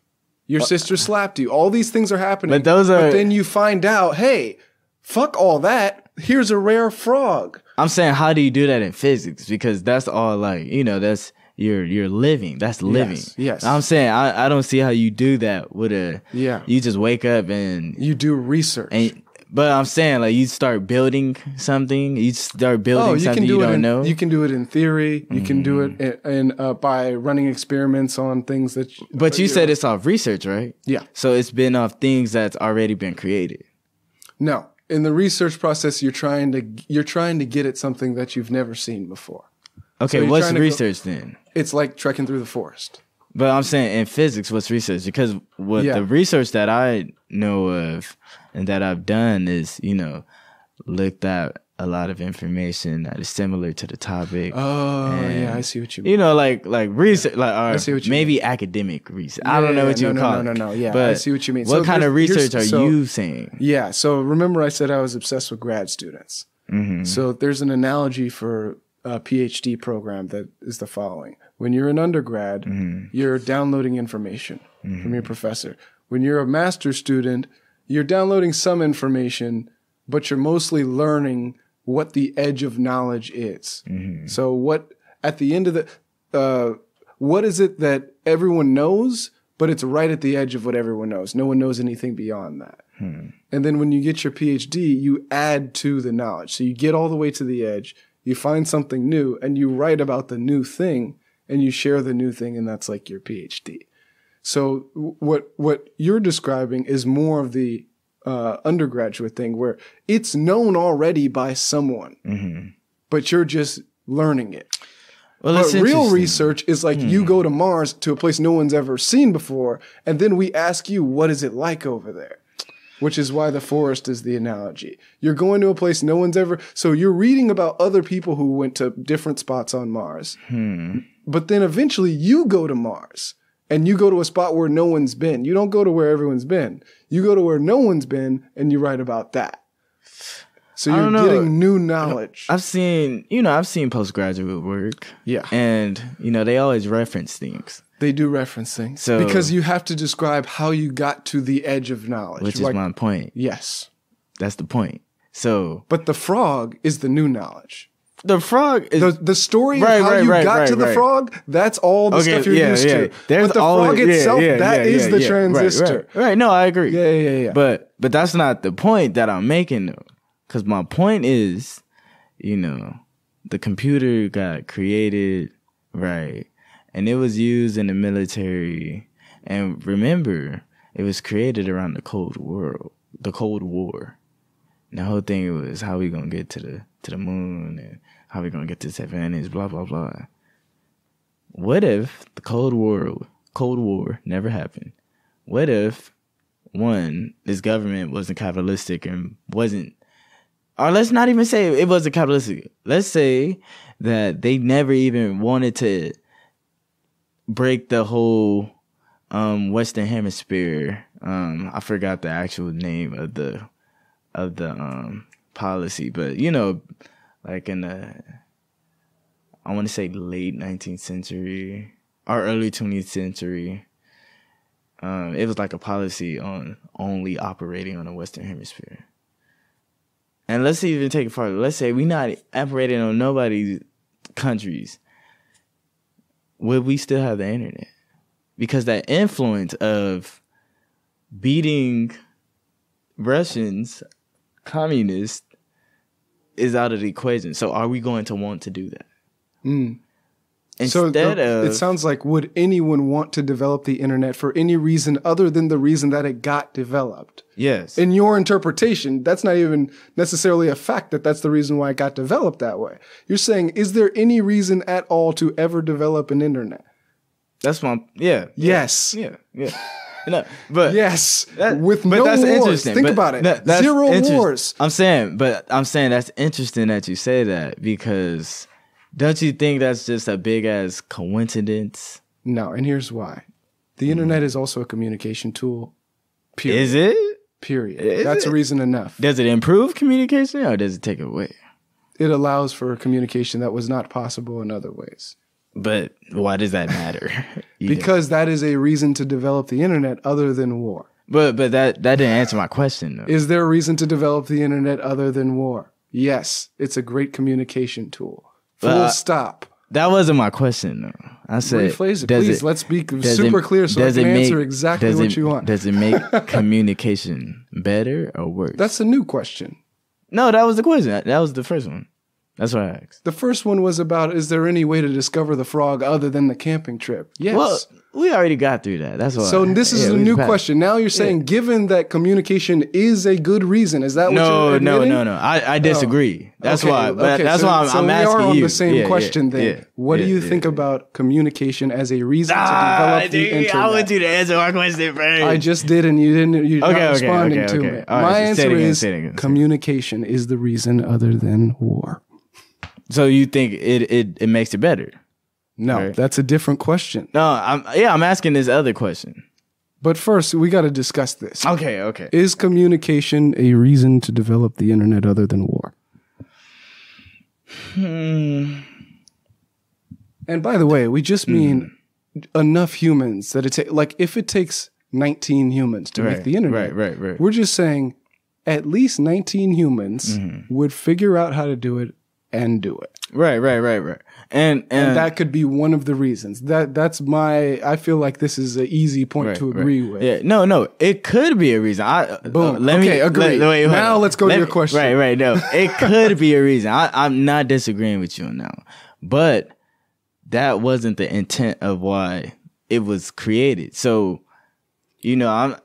Your sister slapped you. All these things are happening. But then you find out, hey, fuck all that. Here's a rare frog. I'm saying, how do you do that in physics? Because that's all that's you're living. That's living. Yes. I'm saying I don't see how you do that with a. Yeah. You just wake up and you do research. But I'm saying, like, you start building something. You start building something you don't know. You can do it in theory. You can do it by running experiments on things that. But you said it's off research, right? Yeah. So it's been off things that's already been created. No, in the research process, you're trying to get at something that you've never seen before. Okay, so what's research then? It's like trekking through the forest. But I'm saying in physics, what's research? Because the research that I know of and that I've done is, looked at a lot of information that is similar to the topic. Oh, yeah, I see what you mean. Like research, I see what you maybe mean. academic research. I don't know what you would call it. No. Yeah, but I see what you mean. What kind of research are you saying? Yeah, so remember I said I was obsessed with grad students. Mm-hmm. So there's an analogy for a PhD program that is the following. When you're an undergrad, you're downloading information from your professor. When you're a master's student, you're downloading some information, but you're mostly learning what the edge of knowledge is. So what at the end of what is it that everyone knows, but it's right at the edge of what everyone knows. No one knows anything beyond that. And then when you get your PhD, you add to the knowledge. So you get all the way to the edge, you find something new, and you write about the new thing, and you share the new thing, and that's like your PhD. So what you're describing is more of the undergraduate thing where it's known already by someone, but you're just learning it. Well, but real research is like you go to Mars, to a place no one's ever seen before, and then we ask you, what is it like over there? Which is why the forest is the analogy. You're going to a place no one's ever... So you're reading about other people who went to different spots on Mars. But then eventually you go to Mars. And you go to a spot where no one's been. You don't go to where everyone's been. You go to where no one's been, and you write about that. So you're getting new knowledge. I've seen postgraduate work. Yeah. And, they always reference things. They do reference things. Because you have to describe how you got to the edge of knowledge. Which is my point. Yes. That's the point. So. But the frog is the new knowledge. The frog is... The story of how you got to the frog, that's all the stuff you're used to. There's but the frog itself, that is the transistor. Right. No, I agree. Yeah. But that's not the point that I'm making, though. Because my point is, you know, the computer got created, right? And it was used in the military. And remember, it was created around the Cold War. And the whole thing was how we gonna get to the moon and how we gonna get this advantage, blah, blah, blah. What if the Cold War never happened? What if, one, this government wasn't capitalistic and wasn't, or let's not even say it wasn't capitalistic. Let's say that they never even wanted to break the whole Western Hemisphere. I forgot the actual name of the policy, but you know, like in the, I want to say late 19th century or early 20th century, it was like a policy on only operating on the Western Hemisphere. And let's even take it farther. Let's say we're not operating on nobody's countries. Would we still have the internet? Because that influence of beating Russians, communists, is out of the equation. So are we going to want to do that? It sounds like, would anyone want to develop the internet for any reason other than the reason that it got developed? Yes. In your interpretation, that's not even necessarily a fact that that's the reason why it got developed that way. You're saying, is there any reason at all to ever develop an internet? That's my, yeah. Yes. Yeah. No, but yes, no wars. Interesting. Think about it. Zero wars. I'm saying that's interesting that you say that, because don't you think that's just a big ass coincidence? No, and here's why. The internet is also a communication tool. Period. Is it? Period. That's a reason enough. Does it improve communication or does it take it away? It allows for communication that was not possible in other ways. But why does that matter? Because that is a reason to develop the internet other than war. But that didn't answer my question, though. Is there a reason to develop the internet other than war? Yes, it's a great communication tool. Full stop. That wasn't my question, though. I said, rephrase it, please. Let's be super clear so I can answer exactly what you want. Does it make communication better or worse? That's a new question. No, that was the question. That was the first one. That's what I asked. The first one was about, is there any way to discover the frog other than the camping trip? Yes. Well, we already got through that. That's why. So this is a new question. Now you're saying, given that communication is a good reason, is that what you're admitting? No. I disagree. That's why. But that's why I'm asking you. So we are on the same question then. Yeah, what do you think about communication as a reason to develop the internet? I want you to answer my question first. I just did, and you didn't. You're not responding to me. My answer is communication is the reason other than war. So you think it makes it better? No, right? That's a different question. No, I'm asking this other question. But first, we got to discuss this. Okay. Is communication a reason to develop the internet other than war? And by the way, we just mean enough humans that if it takes 19 humans to make the internet, right. We're just saying at least 19 humans would figure out how to do it and do it. Right. And that could be one of the reasons. I feel like this is an easy point to agree with. Yeah. No, it could be a reason. Boom. Agree. Now let's go to your question. Right. No, it could be a reason. I'm not disagreeing with you on that one. But that wasn't the intent of why it was created. So, I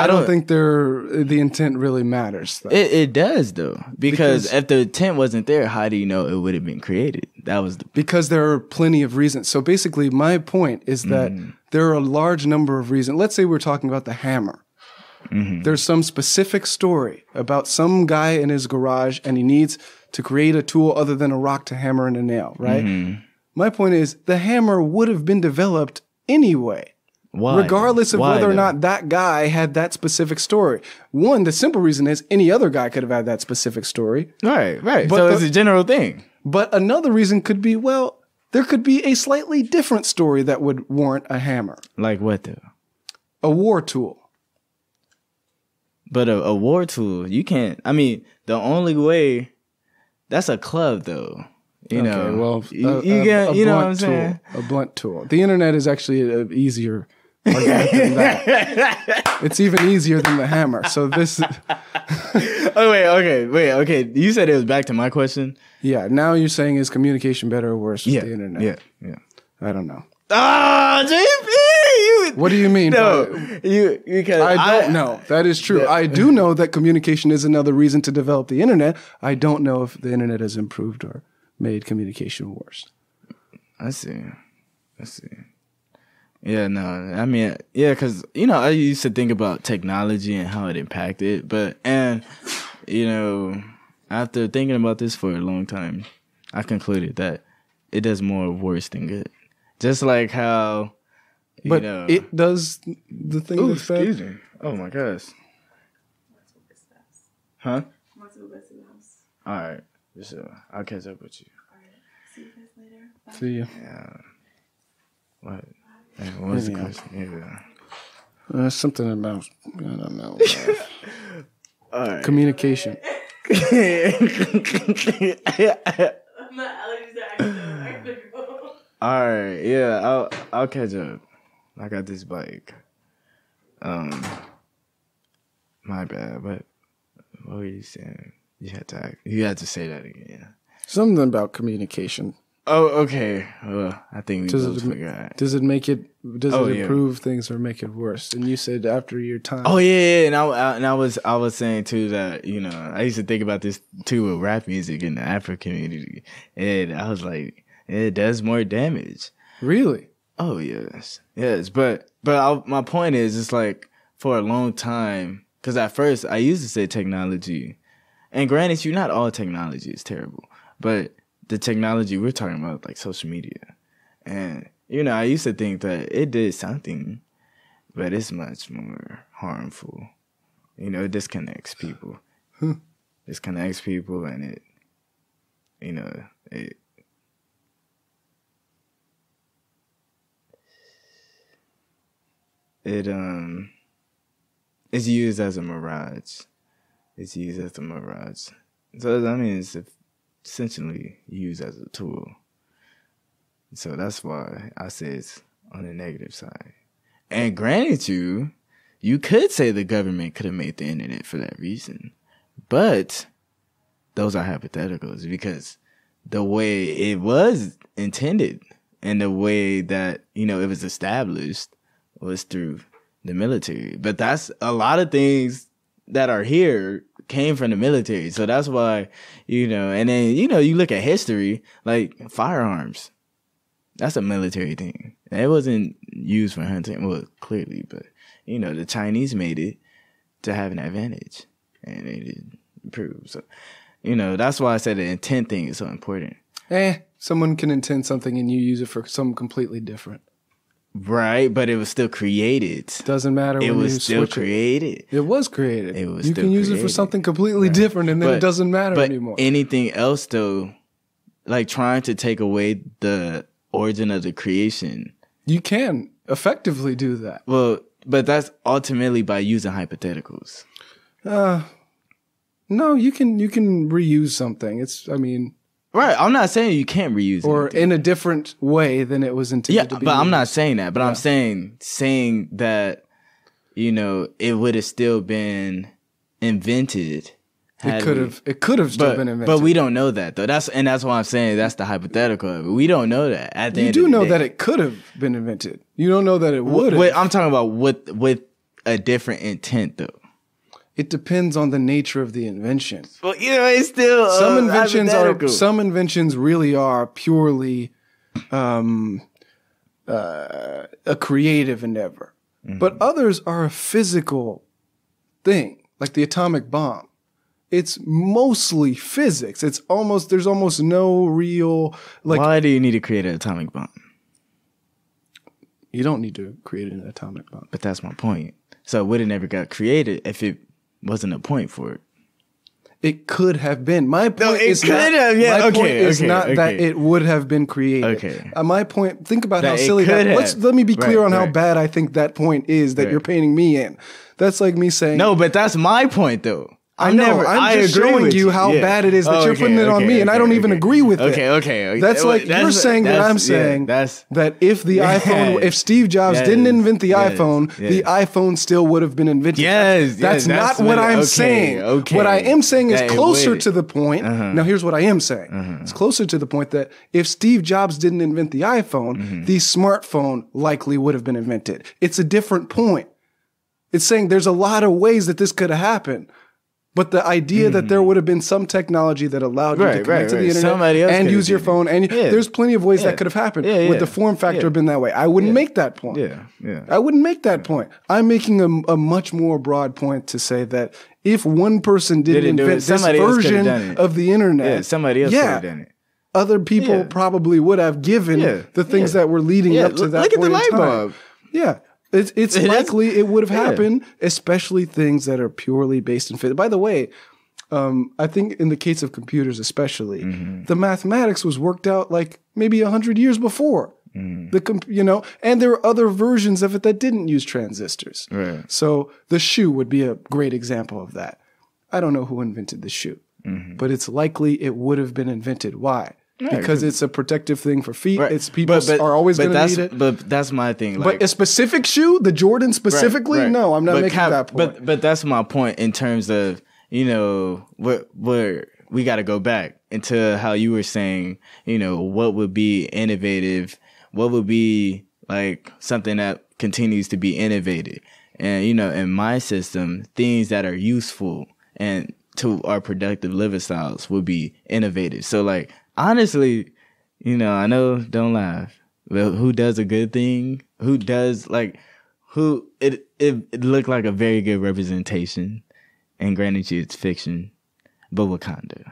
don't think the intent really matters, though. It does, though, because if the intent wasn't there, how do you know it would have been created? Because there are plenty of reasons. So basically, my point is that there are a large number of reasons. Let's say we're talking about the hammer. There's some specific story about some guy in his garage, and he needs to create a tool other than a rock to hammer and a nail, right? My point is the hammer would have been developed anyway. Why? Regardless of whether or not that guy had that specific story. One, the simple reason is any other guy could have had that specific story. Right. But so it's a general thing. But another reason could be, there could be a slightly different story that would warrant a hammer. Like what, though? A war tool. But a war tool, you can't. I mean, the only way, that's a club, though. You know what I'm saying? A blunt tool. The internet is actually an easier are that than that. It's even easier than the hammer. So this. Oh wait, okay. You said it was back to my question. Yeah. Now you're saying is communication better or worse with the internet? Yeah. I don't know. Ah, JP, what do you mean? No, because I don't know. That is true. I do know that communication is another reason to develop the internet. I don't know if the internet has improved or made communication worse. I see. Yeah, no, I mean, yeah, because, you know, I used to think about technology and how it impacted, and, you know, after thinking about this for a long time, I concluded that it does more worse than good. Just like how, you know. It does the thing that's bad. Excuse me. Oh, my gosh. Huh? All right. So I'll catch up with you. All right. See you guys later. Bye. See you. Yeah. What? What was the question? Yeah. Something about, I don't know. All right. Communication. I'm not allergies to accident. All right. Yeah. I'll catch up. I got this bike. My bad. What were you saying? You had to say that again. Something about communication. Oh, okay. Well, I think we both forgot. Does it improve things or make it worse? And you said after your time. Oh yeah. And I was saying too that, you know, I used to think about this too with rap music in the Afro community, and I was like, it does more damage. Really? Oh yes. But my point is, it's like for a long time, because at first I used to say technology, and granted, not all technology is terrible, but the technology we're talking about, like social media. And, you know, I used to think that it did something, but it's much more harmful. You know, it disconnects people. Disconnects people, and it, you know, it's used as a mirage. So, I mean, it's essentially used as a tool. So that's why I say it's on the negative side. And granted, you could say the government could have made the internet for that reason. But those are hypotheticals, because the way it was intended and the way that, you know, it was established was through the military. But that's a lot of things that are here came from the military. So that's why, you know, and then, you know, you look at history, like firearms. That's a military thing. It wasn't used for hunting, well, clearly, but, you know, the Chinese made it to have an advantage, and they did improve. So, you know, that's why I said the intent thing is so important. Someone can intend something and you use it for something completely different. Right, but it was still created. Doesn't matter when you switch it. It was still created. It was created. It was. You can use it for something completely different, and then it doesn't matter anymore. Anything else, though, like trying to take away the origin of the creation, you can effectively do that. Well, but that's ultimately by using hypotheticals. No, you can reuse something. Right, I'm not saying you can't reuse it. Or in a different way than it was intended to be. But I'm not saying that. But I'm saying that, you know, it would have still been invented. It could have still been invented. But we don't know that, though. That's why I'm saying that's the hypothetical of it. We don't know that. At the end of the day. You do know that it could have been invented. You don't know that it would have. I'm talking about with a different intent, though. It depends on the nature of the invention. Well, you know, it's still some inventions really are purely a creative endeavor, but others are a physical thing, like the atomic bomb. It's mostly physics. There's almost no real Why do you need to create an atomic bomb? You don't need to create an atomic bomb. But that's my point. So it would have never got created if it wasn't a point for it. It could have been. My point is that it would have been created. Okay. My point, think about how silly that is. Let me be clear on how bad I think that point is that you're painting me in. That's like me saying... No, but that's my point, though. I'm just showing you how bad it is that you're putting it on me, and I don't even agree with it. Okay. That's like you're saying that I'm saying that if the iPhone, if Steve Jobs didn't invent the iPhone still would have been invented. That's not what I'm saying. What I am saying is closer to the point. Now, here's what I am saying. It's closer to the point that if Steve Jobs didn't invent the iPhone, the smartphone likely would have been invented. It's a different point. It's saying there's a lot of ways that this could have happened. But the idea that there would have been some technology that allowed you to connect to the internet and use your phone, and there's plenty of ways that could have happened. Would the form factor have been that way? I wouldn't make that point. I wouldn't make that point. I'm making a much more broad point to say that if one person didn't invent this version of the internet, somebody else could have done it. Other people probably would have given the things that were leading up to that Look at point the light bulb. Yeah. It's likely it would have happened, especially things that are purely based in physics. By the way, I think in the case of computers especially, the mathematics was worked out like maybe 100 years before. And there were other versions of it that didn't use transistors. Right. So the shoe would be a great example of that. I don't know who invented the shoe, but it's likely it would have been invented. Why? Because it's a protective thing for feet. It's people are always going to need it. But that's my thing. But a specific shoe, the Jordan specifically, no, I'm not making that point. But that's my point in terms of, where we got to go back into how you were saying, what would be innovative, what would be like something that continues to be innovated. And, in my system, things that are useful and to our productive living styles would be innovative. So like, honestly, I know, don't laugh, but who does a good thing? Who does it looked like a very good representation, and granted you it's fiction, but Wakanda.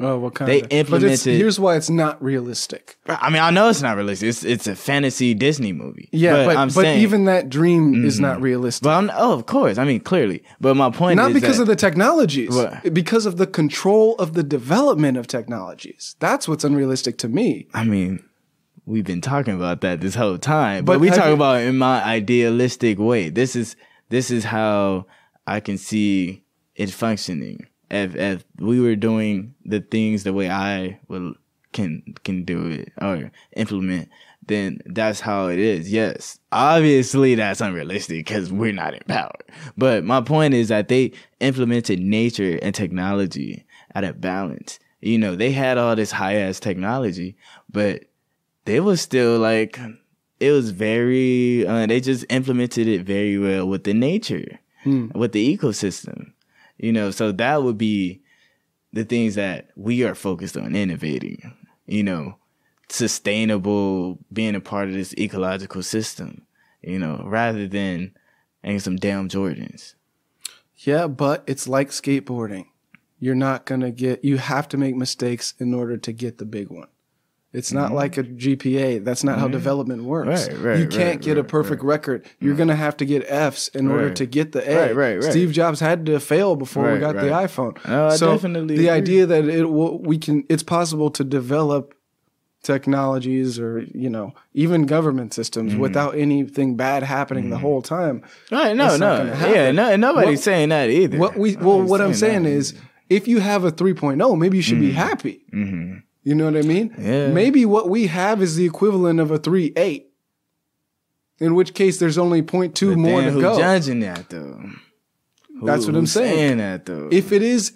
Oh, Wakanda. They implemented. But here's why it's not realistic. I mean, I know it's not realistic. It's a fantasy Disney movie. Yeah, but even that dream is not realistic. But of course. I mean, clearly. But my point is not because of the technologies, because of the control of the development of technologies. That's what's unrealistic to me. I mean, we've been talking about that this whole time, but we talk about it in my idealistic way. This is how I can see it functioning. If we were doing the things the way I can do it or implement, then that's how it is. Yes, obviously that's unrealistic because we're not in power. But my point is that they implemented nature and technology at a balance. They had all this high ass technology, but they was still like, it was very. They just implemented it very well with the nature, with the ecosystem. So that would be the things that we are focused on innovating, sustainable, being a part of this ecological system, rather than some damn Jordans. Yeah, but it's like skateboarding. You're not going to you have to make mistakes in order to get the big one. It's not like a GPA. That's not how development works. You can't get a perfect record. You're going to have to get Fs in order to get the A. Steve Jobs had to fail before we got the iPhone. So the idea that it's possible to develop technologies or, even government systems without anything bad happening the whole time. Right, no. Yeah, nobody's saying that either. What I'm saying is, if you have a 3.0, maybe you should be happy. Mm-hmm. You know what I mean? Yeah. Maybe what we have is the equivalent of a 3.8. In which case, there's only 0.2 more to go. Who's judging that though? That's what I'm saying. That though. If it is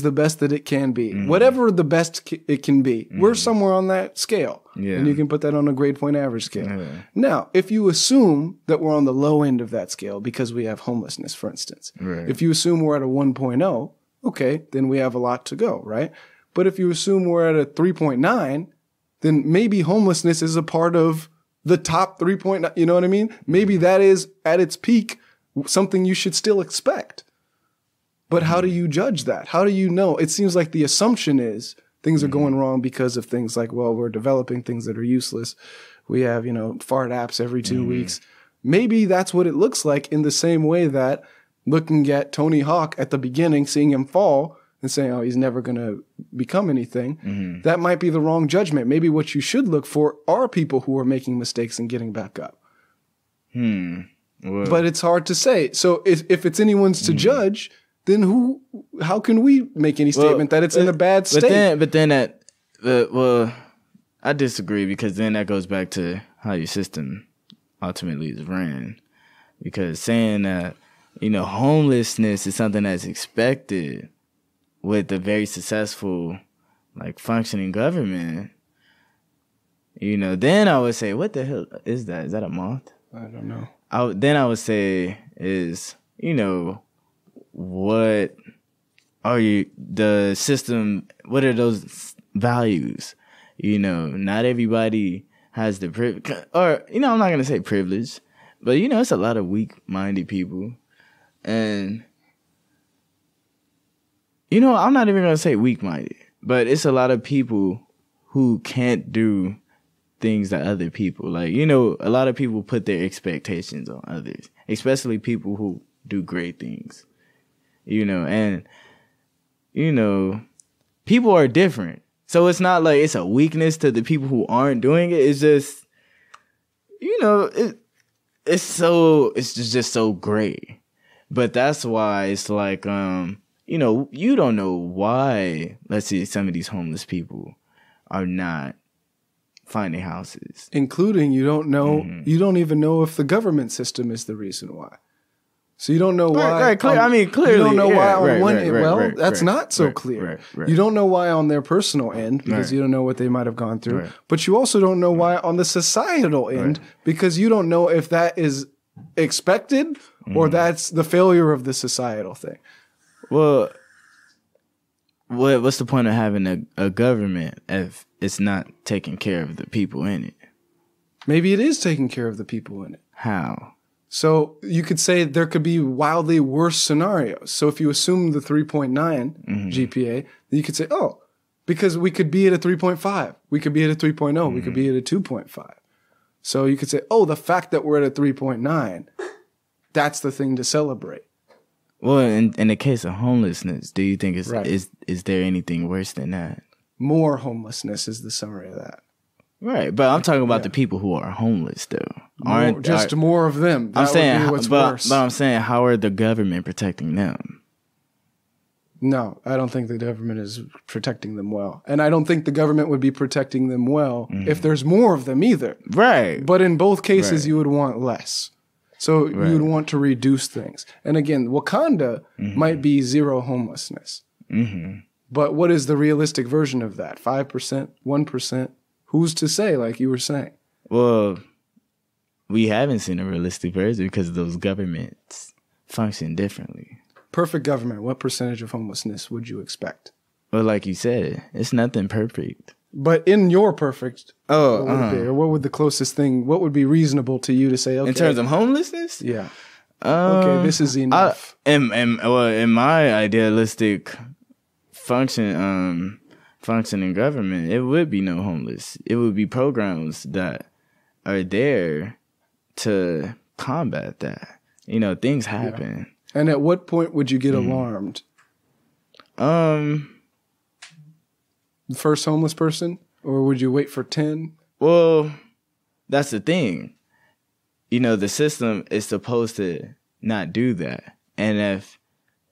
the best that it can be, whatever the best it can be, we're somewhere on that scale. Yeah. And you can put that on a grade point average scale. Yeah. Now, if you assume that we're on the low end of that scale because we have homelessness, for instance, if you assume we're at a 1.0, okay, then we have a lot to go, right? But if you assume we're at a 3.9, then maybe homelessness is a part of the top 3.9. You know what I mean? Maybe that is at its peak something you should still expect. But how do you judge that? How do you know? It seems like the assumption is things are going wrong because of things like, well, we're developing things that are useless. We have, fart apps every 2 weeks. Maybe that's what it looks like, in the same way that looking at Tony Hawk at the beginning, seeing him fall, and saying, oh, he's never going to become anything, that might be the wrong judgment. Maybe what you should look for are people who are making mistakes and getting back up. Well, but it's hard to say. So if it's anyone's to judge, then how can we make any statement that it's in a bad state? But then I disagree, because then that goes back to how your system ultimately is ran. Because saying that, homelessness is something that's expected with a very successful, like, functioning government, then I would say, what the hell is that? Is that a moth? I don't know. Then I would say is, what are the system, what are those values? Not everybody has the privilege, or, I'm not going to say privilege, but, it's a lot of weak-minded people. And, I'm not even going to say weak-minded, but it's a lot of people who can't do things that other people, like, a lot of people put their expectations on others, especially people who do great things, and, people are different. So it's not like it's a weakness to the people who aren't doing it. It's just, it's just so great. But that's why it's like, you don't know why, let's see, some of these homeless people are not finding houses. Including, you don't even know if the government system is the reason why. So you don't know why. Right, clearly. You don't know why on one end. That's not so clear. Right. You don't know why on their personal end, because you don't know what they might have gone through. Right. But you also don't know why on the societal end, because you don't know if that is expected or that's the failure of the societal thing. Well, what's the point of having a government if it's not taking care of the people in it? Maybe it is taking care of the people in it. How? So you could say there could be wildly worse scenarios. So if you assume the 3.9 GPA, then you could say, because we could be at a 3.5. We could be at a 3.0. We could be at a 2.5. So you could say, the fact that we're at a 3.9, that's the thing to celebrate. Well, in the case of homelessness, do you think is there anything worse than that? More homelessness is the summary of that. Right, but I'm talking about the people who are homeless, though. More of them. I'm saying, but I'm saying, how are the government protecting them? No, I don't think the government is protecting them well, and I don't think the government would be protecting them well if there's more of them either. Right. But in both cases, you would want less. So you would want to reduce things. And again, Wakanda might be zero homelessness. But what is the realistic version of that? 5%, 1%? Who's to say, like you were saying? Well, we haven't seen a realistic version because those governments function differently. Perfect government, what percentage of homelessness would you expect? Well, like you said, it's nothing perfect. But in your perfect, what would the closest thing, what would be reasonable to you to say, okay. In terms of homelessness? Yeah. Okay, this is enough. In my idealistic functioning government, it would be no homeless. It would be programs that are there to combat that. Things happen. Yeah. And at what point would you get alarmed? The first homeless person? Or would you wait for 10? Well, that's the thing. The system is supposed to not do that. And if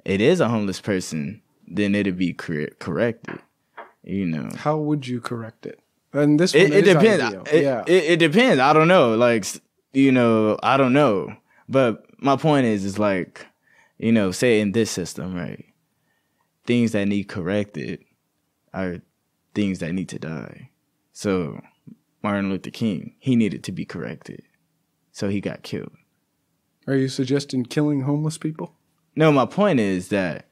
it is a homeless person, then it'll be corrected. How would you correct it? And this one it depends. It depends. I don't know. Like, I don't know. But my point is like, say in this system, right? Things that need corrected are things that need to die. So Martin Luther King, he needed to be corrected. So he got killed. Are you suggesting killing homeless people? No, my point is that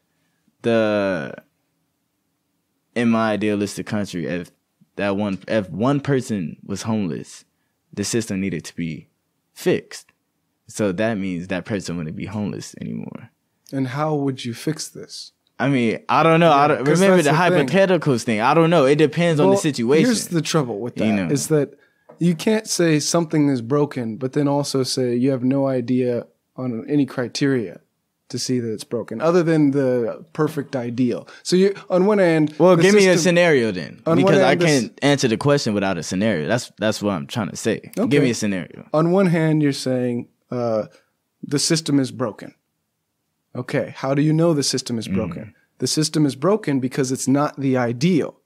in my idealistic country, if one person was homeless, the system needed to be fixed. So that means that person wouldn't be homeless anymore. And how would you fix this? I mean, I don't know. Yeah, remember the hypotheticals thing. I don't know. It depends on the situation. Here's the trouble with that, is that you can't say something is broken, but then also say you have no idea on any criteria to see that it's broken, other than the perfect ideal. So you, on one end, well, give me a scenario then, because I can't answer the question without a scenario. That's what I'm trying to say. Okay. Give me a scenario. On one hand, you're saying the system is broken. Okay, how do you know the system is broken? The system is broken because it's not the ideal.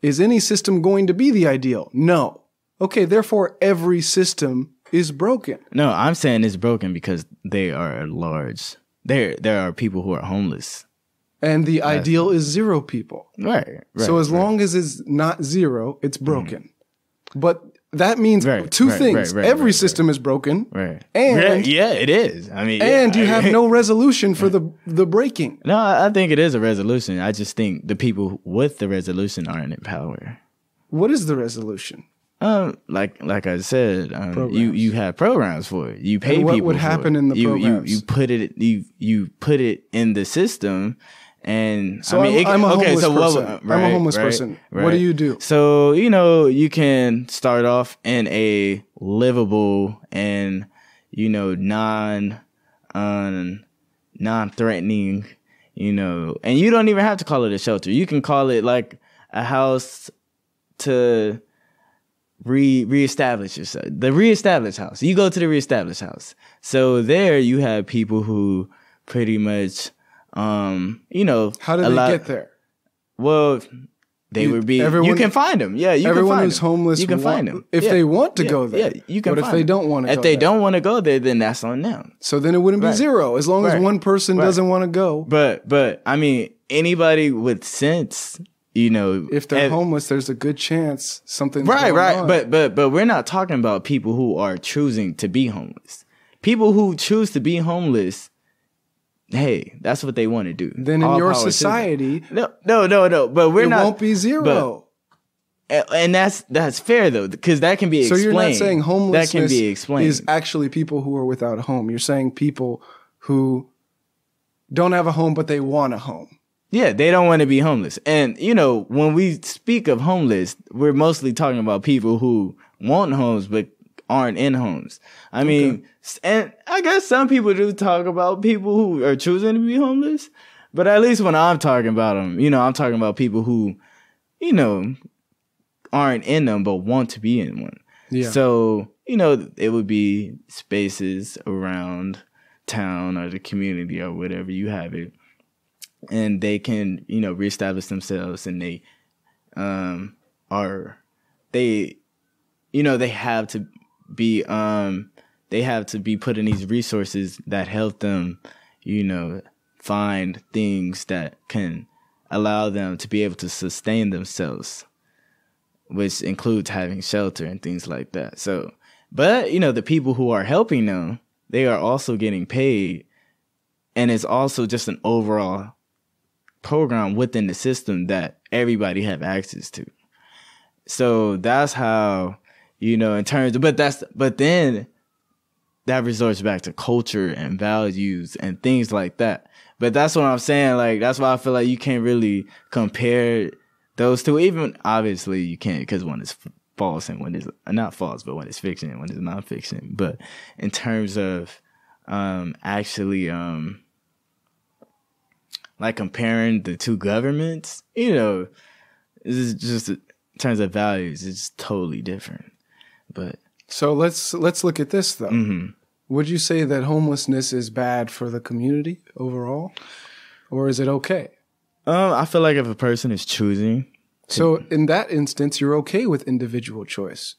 Is any system going to be the ideal? No. Okay, therefore every system is broken. No, I'm saying it's broken because they are large. There are people who are homeless. And the ideal is 0 people. Right. So as long as it's not 0, it's broken. But that means two things. Every system is broken. Right. And yeah, it is. I mean, and you have no resolution for the breaking. No, I think it is a resolution. I just think the people with the resolution aren't in power. What is the resolution? Like I said, you have programs for it. You pay people. What would happen in the programs? You put it in the system, and so I'm a homeless person. I'm a homeless person. What do you do? So you can start off in a livable and non-threatening, and you don't even have to call it a shelter. You can call it like a house to reestablish yourself. The reestablished house. You go to the reestablished house. So there you have people who pretty much, how do they get there? Well, they would be. You can find them. Yeah, you can find them. Everyone who's homeless, you can find them if they want to go there. Yeah, you can. But if they don't want to, if they don't want to go there, then that's on them. So then it wouldn't be 0 as long as one person doesn't want to go. But I mean, anybody with sense. If they're homeless, there's a good chance something's going on. But we're not talking about people who are choosing to be homeless. People who choose to be homeless, hey, that's what they want to do. Then in your society, no. But we're not. It won't be 0. And that's fair though, because that can be explained. So you're not saying homelessness that can be explained. Is actually people who are without a home. You're saying people who don't have a home but they want a home. Yeah, they don't want to be homeless. And, when we speak of homeless, we're mostly talking about people who want homes but aren't in homes. I mean, and I guess some people do talk about people who are choosing to be homeless. But at least when I'm talking about them, I'm talking about people who, aren't in them but want to be in one. Yeah. So, it would be spaces around town or the community or whatever you have it. And they can, reestablish themselves, and they have to be put in these resources that help them, find things that can allow them to be able to sustain themselves, which includes having shelter and things like that. So, but the people who are helping them, they are also getting paid, and it's also just an overall program within the system that everybody have access to. So that's how, in terms of, but then that resorts back to culture and values and things like that. But that's what I'm saying. Like, that's why I feel like you can't really compare those two. Even obviously you can't, because one is false and one is not false, but one is fiction and one is nonfiction. But in terms of, actually, like comparing the two governments, it's just in terms of values, it's totally different. But so let's look at this though. Mm-hmm. Would you say that homelessness is bad for the community overall, or is it okay? I feel like if a person is choosing, so in that instance, you're okay with individual choice,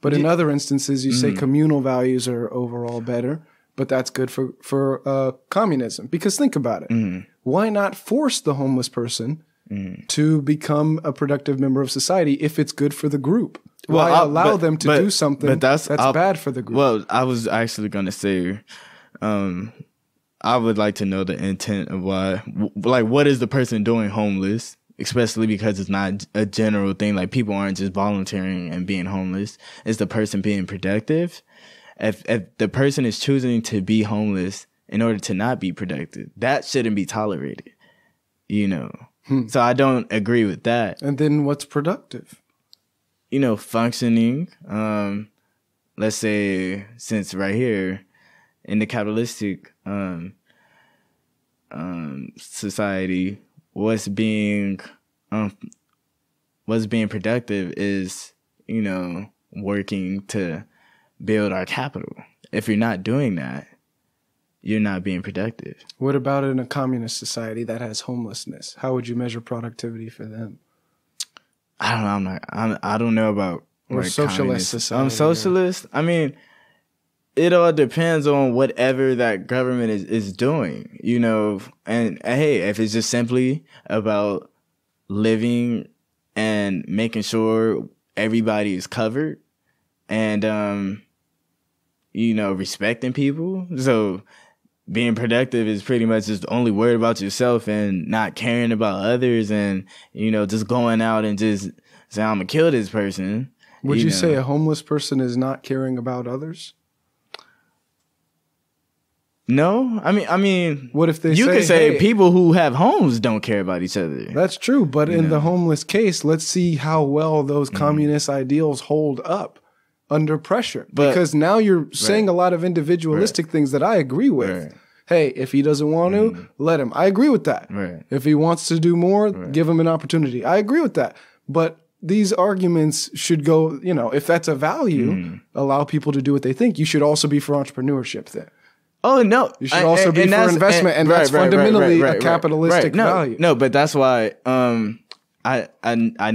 but in other instances, you say communal values are overall better. But that's good for communism. Because think about it. Mm. Why not force the homeless person to become a productive member of society if it's good for the group? Why allow them to do something that's bad for the group? Well, I was actually going to say, I would like to know the intent of why. Like, what is the person doing homeless? Especially because it's not a general thing. Like, people aren't just volunteering and being homeless. Is the person being productive? If the person is choosing to be homeless in order to not be productive, that shouldn't be tolerated, So I don't agree with that. And then what's productive? Functioning. Let's say, since right here in the capitalistic society, what's being productive is, working to build our capital. If you're not doing that, you're not being productive. What about in a communist society that has homelessness? How would you measure productivity for them? I don't know about or socialist society. Socialist. I mean, it all depends on whatever that government is doing, you know. And hey, if it's just simply about living and making sure everybody is covered and you know, respecting people. So being productive is pretty much just only worried about yourself and not caring about others and, you know, just going out and just saying, I'm gonna kill this person. Would you say a homeless person is not caring about others? No, I mean, what if you could say people who have homes don't care about each other? That's true, but in the homeless case, let's see how well those communist ideals hold up under pressure. Because now you're saying a lot of individualistic things that I agree with. Hey, if he doesn't want to, let him. I agree with that. If he wants to do more, give him an opportunity. I agree with that. But these arguments should go, you know, if that's a value, allow people to do what they think. You should also be for entrepreneurp then. Oh, no. You should also be for investment, and that's fundamentally a capitalistic value. No, but that's why I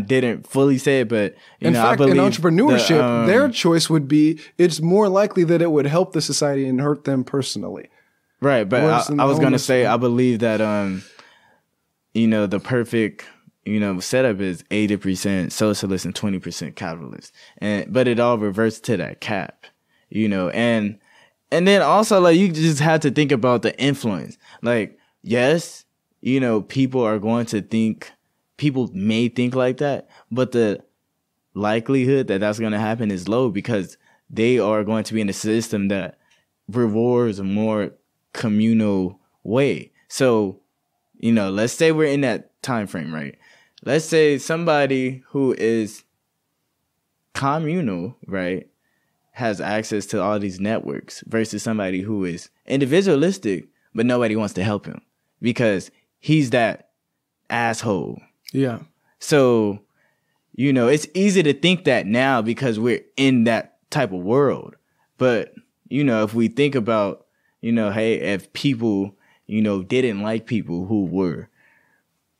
didn't fully say it, but in fact, in entrepreneurship, their choice would be it's more likely that it would help the society and hurt them personally. Right, but I was going to say I believe that you know, the perfect, you know, setup is 80% socialist and 20% capitalist, but it all reverts to that cap, you know, and then also, like, you just have to think about the influence. Like, yes, you know, people may think like that, but the likelihood that that's going to happen is low because they are going to be in a system that rewards a more communal way. So, you know, let's say we're in that time frame, right? Let's say somebody who is communal, right, has access to all these networks versus somebody who is individualistic, but nobody wants to help him because he's that asshole. Yeah. So, you know, it's easy to think that now because we're in that type of world. But, you know, if we think about, you know, hey, if people, you know, didn't like people who were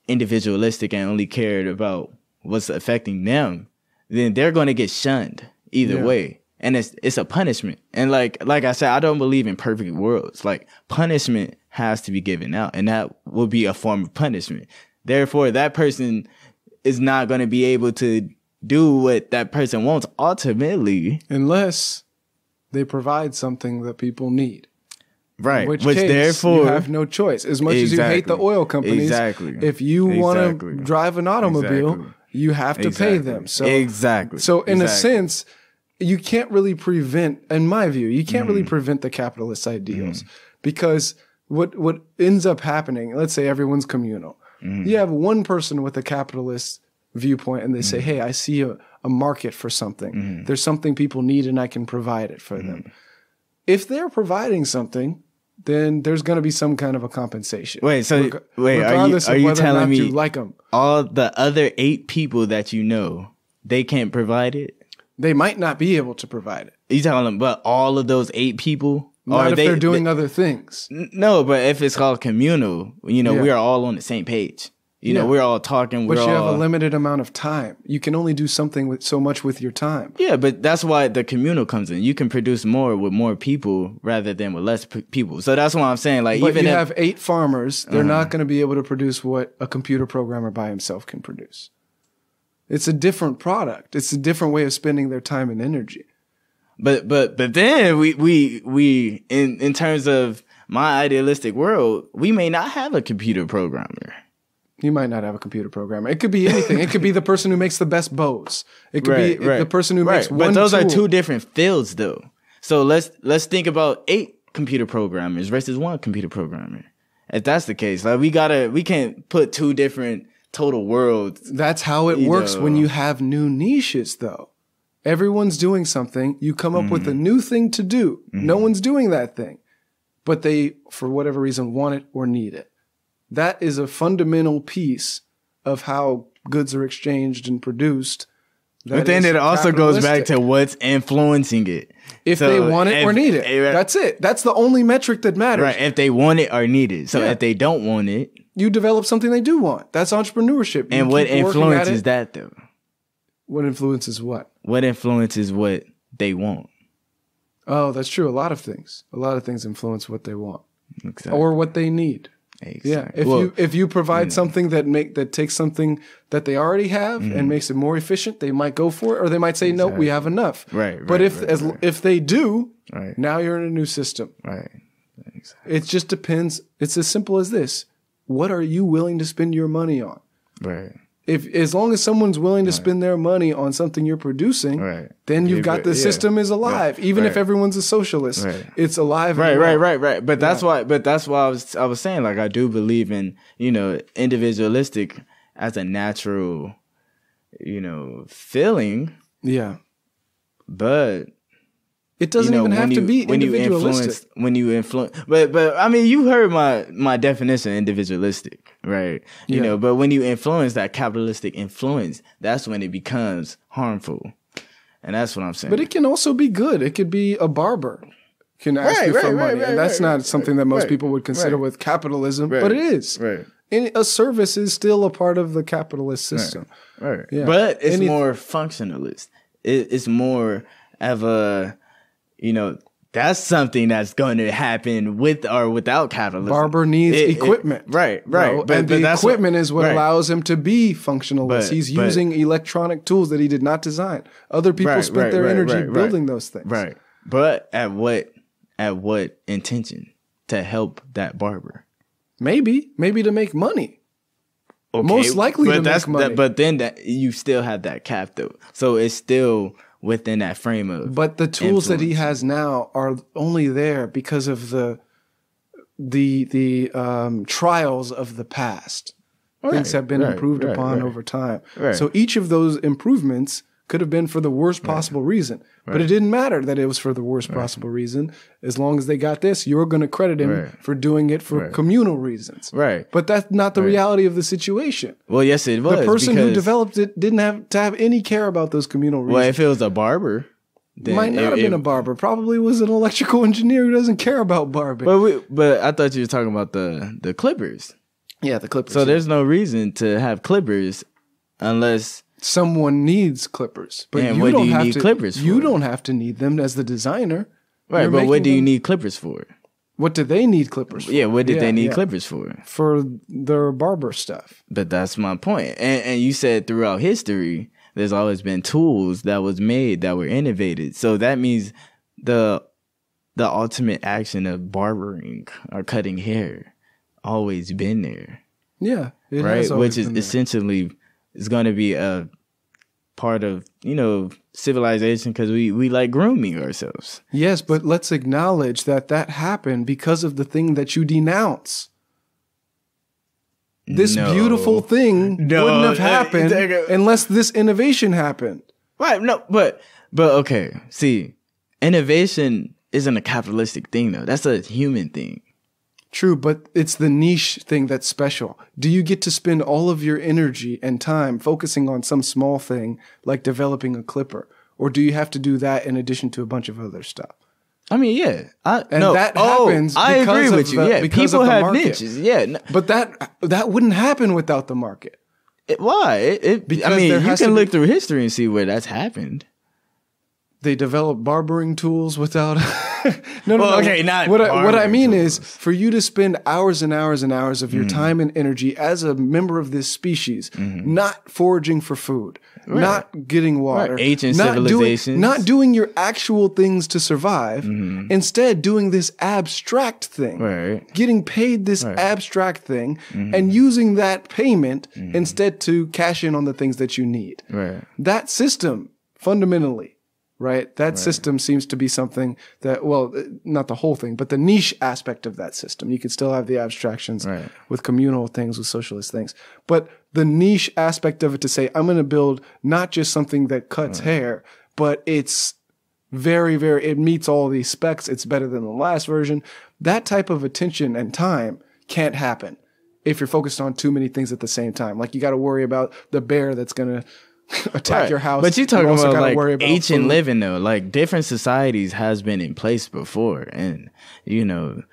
individualistic and only cared about what's affecting them, then they're going to get shunned either way. And it's a punishment. And like I said, I don't believe in perfect worlds. Like, punishment has to be given out, and that will be a form of punishment. Therefore, that person is not going to be able to do what that person wants ultimately. Unless they provide something that people need. Right. Which case, therefore, you have no choice. As much as you hate the oil companies, if you want to drive an automobile, you have to pay them. So, So in a sense, you can't really prevent, in my view, you can't really prevent the capitalist ideals because what ends up happening, let's say everyone's communal. You have one person with a capitalist viewpoint and they say, hey, I see a market for something. There's something people need and I can provide it for them. If they're providing something, then there's going to be some kind of a compensation. Wait, are you telling me you like them? All the other 8 people that you know, they can't provide it? They might not be able to provide it. You telling them, but all of those 8 people? Not if they're doing other things. No, but if it's called communal, you know, we are all on the same page. You know, we're all talking. But you have a limited amount of time. You can only do something with so much with your time. Yeah, but that's why the communal comes in. You can produce more with more people rather than with less people. So that's why I'm saying, like, but even if you have 8 farmers, they're not going to be able to produce what a computer programmer by himself can produce. It's a different product. It's a different way of spending their time and energy. But then we in terms of my idealistic world, we may not have a computer programmer. You might not have a computer programmer. It could be anything. It could be the person who makes the best bows. It could be the person who makes one. But those are 2 different fields, though. So let's think about 8 computer programmers versus 1 computer programmer. If that's the case, like we can't put 2 different total worlds. That's how it works when you have new niches, though. Everyone's doing something. You come up with a new thing to do. No one's doing that thing, but they, for whatever reason, want it or need it. That is a fundamental piece of how goods are exchanged and produced But then it also goes back to what's influencing it. If they want it or need it. That's it. That's the only metric that matters. Right. If they want it or need it. So if they don't want it. You develop something they do want. That's entrepreneurship. And what influences that though? What influences what? What influences what they want? Oh, that's true. A lot of things. A lot of things influence what they want. Exactly. Or what they need. Exactly. Yeah. If you provide something that takes something that they already have and makes it more efficient, they might go for it, or they might say, no, we have enough. Right. But if they do, now you're in a new system. Right. Exactly. It just depends. It's as simple as this. What are you willing to spend your money on? Right. As long as someone's willing to spend their money on something you're producing, then you've got the system is alive. Even if everyone's a socialist, it's alive. Right. But that's why I was saying, like, I do believe in, individualistic as a natural, feeling. Yeah. But it doesn't even have to be individualistic. When you influence, but I mean, you heard my definition of individualistic, right? You know, but when you influence that capitalistic influence, that's when it becomes harmful, and that's what I'm saying. But it can also be good. It could be a barber can ask you for money, and that's not something that most people would consider with capitalism, but it is. Right. And a service is still a part of the capitalist system. Right. Yeah. But it's more functionalist. It's more of a that's something that's going to happen with or without capitalism. Barber needs equipment. Right. And the equipment is what allows him to be functionalist. He's using electronic tools that he did not design. Other people spent their energy building those things. Right. But at what intention? To help that barber? Maybe to make money. Okay, most likely to make money. But then you still have that cap though. So it's still within that frame of. But the tools that he has now are only there because of the trials of the past. Things have been improved upon over time. So each of those improvements could have been for the worst possible reason. But it didn't matter that it was for the worst possible reason. As long as they got this, you're going to credit him for doing it for communal reasons. Right. But that's not the reality of the situation. Well, yes, it was. The person who developed it didn't have to have any care about those communal reasons. Well, if it was a barber, then might not have been a barber. Probably was an electrical engineer who doesn't care about barbing. But I thought you were talking about the clippers. Yeah, the clippers. So there's no reason to have clippers unless someone needs clippers. But and what do you need clippers for? You don't have to need them as the designer. Right, but what do you need clippers for? What do they need clippers for? Yeah, what did they need clippers for? For their barber stuff. But that's my point. And you said throughout history, there's always been tools that was made that were innovated. So that means the ultimate action of barbering or cutting hair always been there. Yeah. Right? Which is essentially is going to be a part of, civilization because we like grooming ourselves. Yes, but let's acknowledge that happened because of the thing that you denounce. This beautiful thing wouldn't have happened unless this innovation happened. Right, no, but okay. See, innovation isn't a capitalistic thing though. That's a human thing. True, but it's the niche thing that's special. Do you get to spend all of your energy and time focusing on some small thing like developing a clipper? Or do you have to do that in addition to a bunch of other stuff? I mean, yeah. That happens I agree with you. Yeah, people have niches. Yeah. But that wouldn't happen without the market. Why? You can look through history and see where that's happened. They develop barbering tools without. No. Okay, not what I mean tools. Is for you to spend hours and hours and hours of your time and energy as a member of this species, not foraging for food, not getting water, ancient civilizations, not doing your actual things to survive, instead doing this abstract thing, getting paid this abstract thing, and using that payment instead to cash in on the things that you need. That system fundamentally. Right? That system seems to be something that, well, not the whole thing, but the niche aspect of that system. You can still have the abstractions with communal things, with socialist things. But the niche aspect of it to say, I'm going to build not just something that cuts hair, but it's very, very, it meets all these specs. It's better than the last version. That type of attention and time can't happen if you're focused on too many things at the same time. Like you got to worry about the bear that's going to attack your house. But you talking also about worry like about ancient food. living though. Like different societies has been in place before, and you know,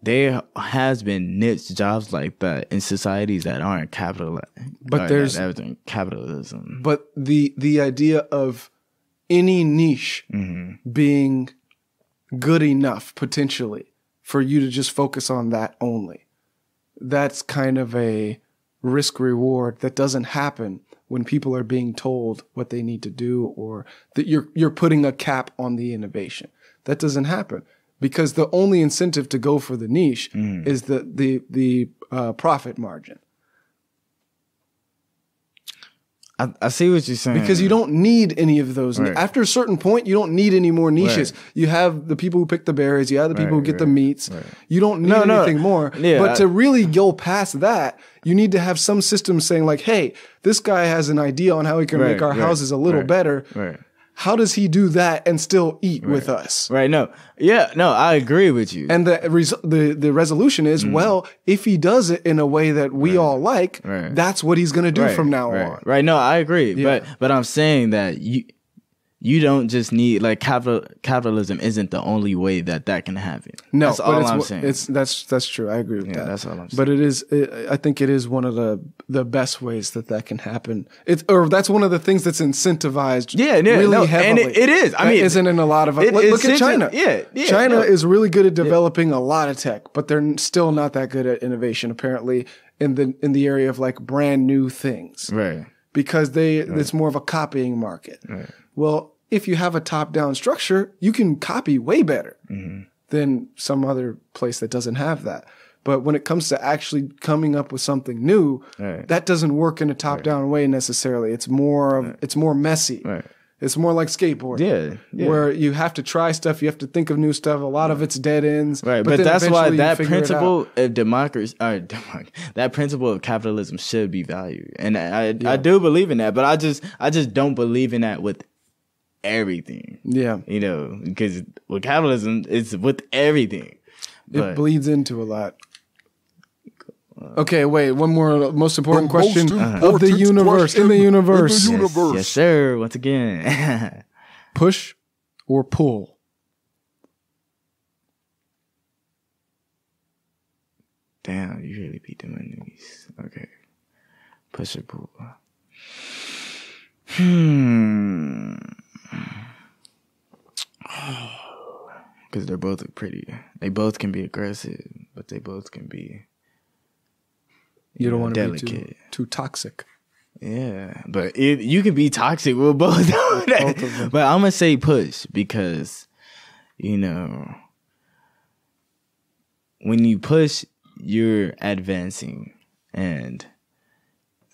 there has been niche jobs like that in societies that aren't capitalism. But the idea of any niche being good enough potentially for you to just focus on that only, that's kind of a risk reward that doesn't happen when people are being told what they need to do, or that you're putting a cap on the innovation. That doesn't happen because the only incentive to go for the niche is the profit margin. I see what you're saying. Because you don't need any of those. Right. After a certain point, you don't need any more niches. Right. You have the people who pick the berries. You have the people who get the meats. Right. You don't need anything more. Yeah, but to really go past that, you need to have some system saying like, hey, this guy has an idea on how he can make our houses a little better. Right. How does he do that and still eat with us? Right. No. Yeah. No, I agree with you. And the resolution is, well, if he does it in a way that we all like, that's what he's going to do from now on. Right. No, I agree. Yeah. But I'm saying that you don't just need like capitalism isn't the only way that can happen. No, that's all I'm saying. That's true. I agree with that. That's all I'm saying. But I think it is one of the best ways that can happen. That's one of the things that's incentivized. Really heavily. And it is. I mean, isn't in a lot of look at China. China is really good at developing a lot of tech, but they're still not that good at innovation. Apparently, in the area of like brand new things, right? Because it's more of a copying market. Right. Well, if you have a top-down structure, you can copy way better than some other place that doesn't have that. But when it comes to actually coming up with something new, that doesn't work in a top-down way necessarily. It's more it's more messy. Right. It's more like skateboarding, where you have to try stuff, you have to think of new stuff. A lot of it's dead ends, right? But that's why that principle of democracy, that principle of capitalism should be valued, and I do believe in that. But I just don't believe in that with everything. Yeah, you know, because with capitalism, it's with everything. It bleeds into a lot. Okay, wait. One more most important question of the universe. In the universe. Yes, sir. Once again. Push or pull? Damn, you really beat them in these. Okay. Push or pull? Because they're both they both can be aggressive, but they both can be you don't want to be too toxic. Yeah, but you can be toxic with both. Both of them. But I'm going to say push because, you know, when you push, you're advancing. And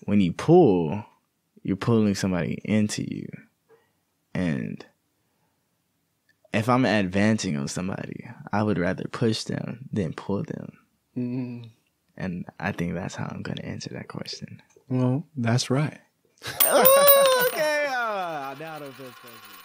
when you pull, you're pulling somebody into you. And if I'm advancing on somebody, I would rather push them than pull them. Mm-hmm. And I think that's how I'm going to answer that question. Well, that's right. Okay. Now the first question.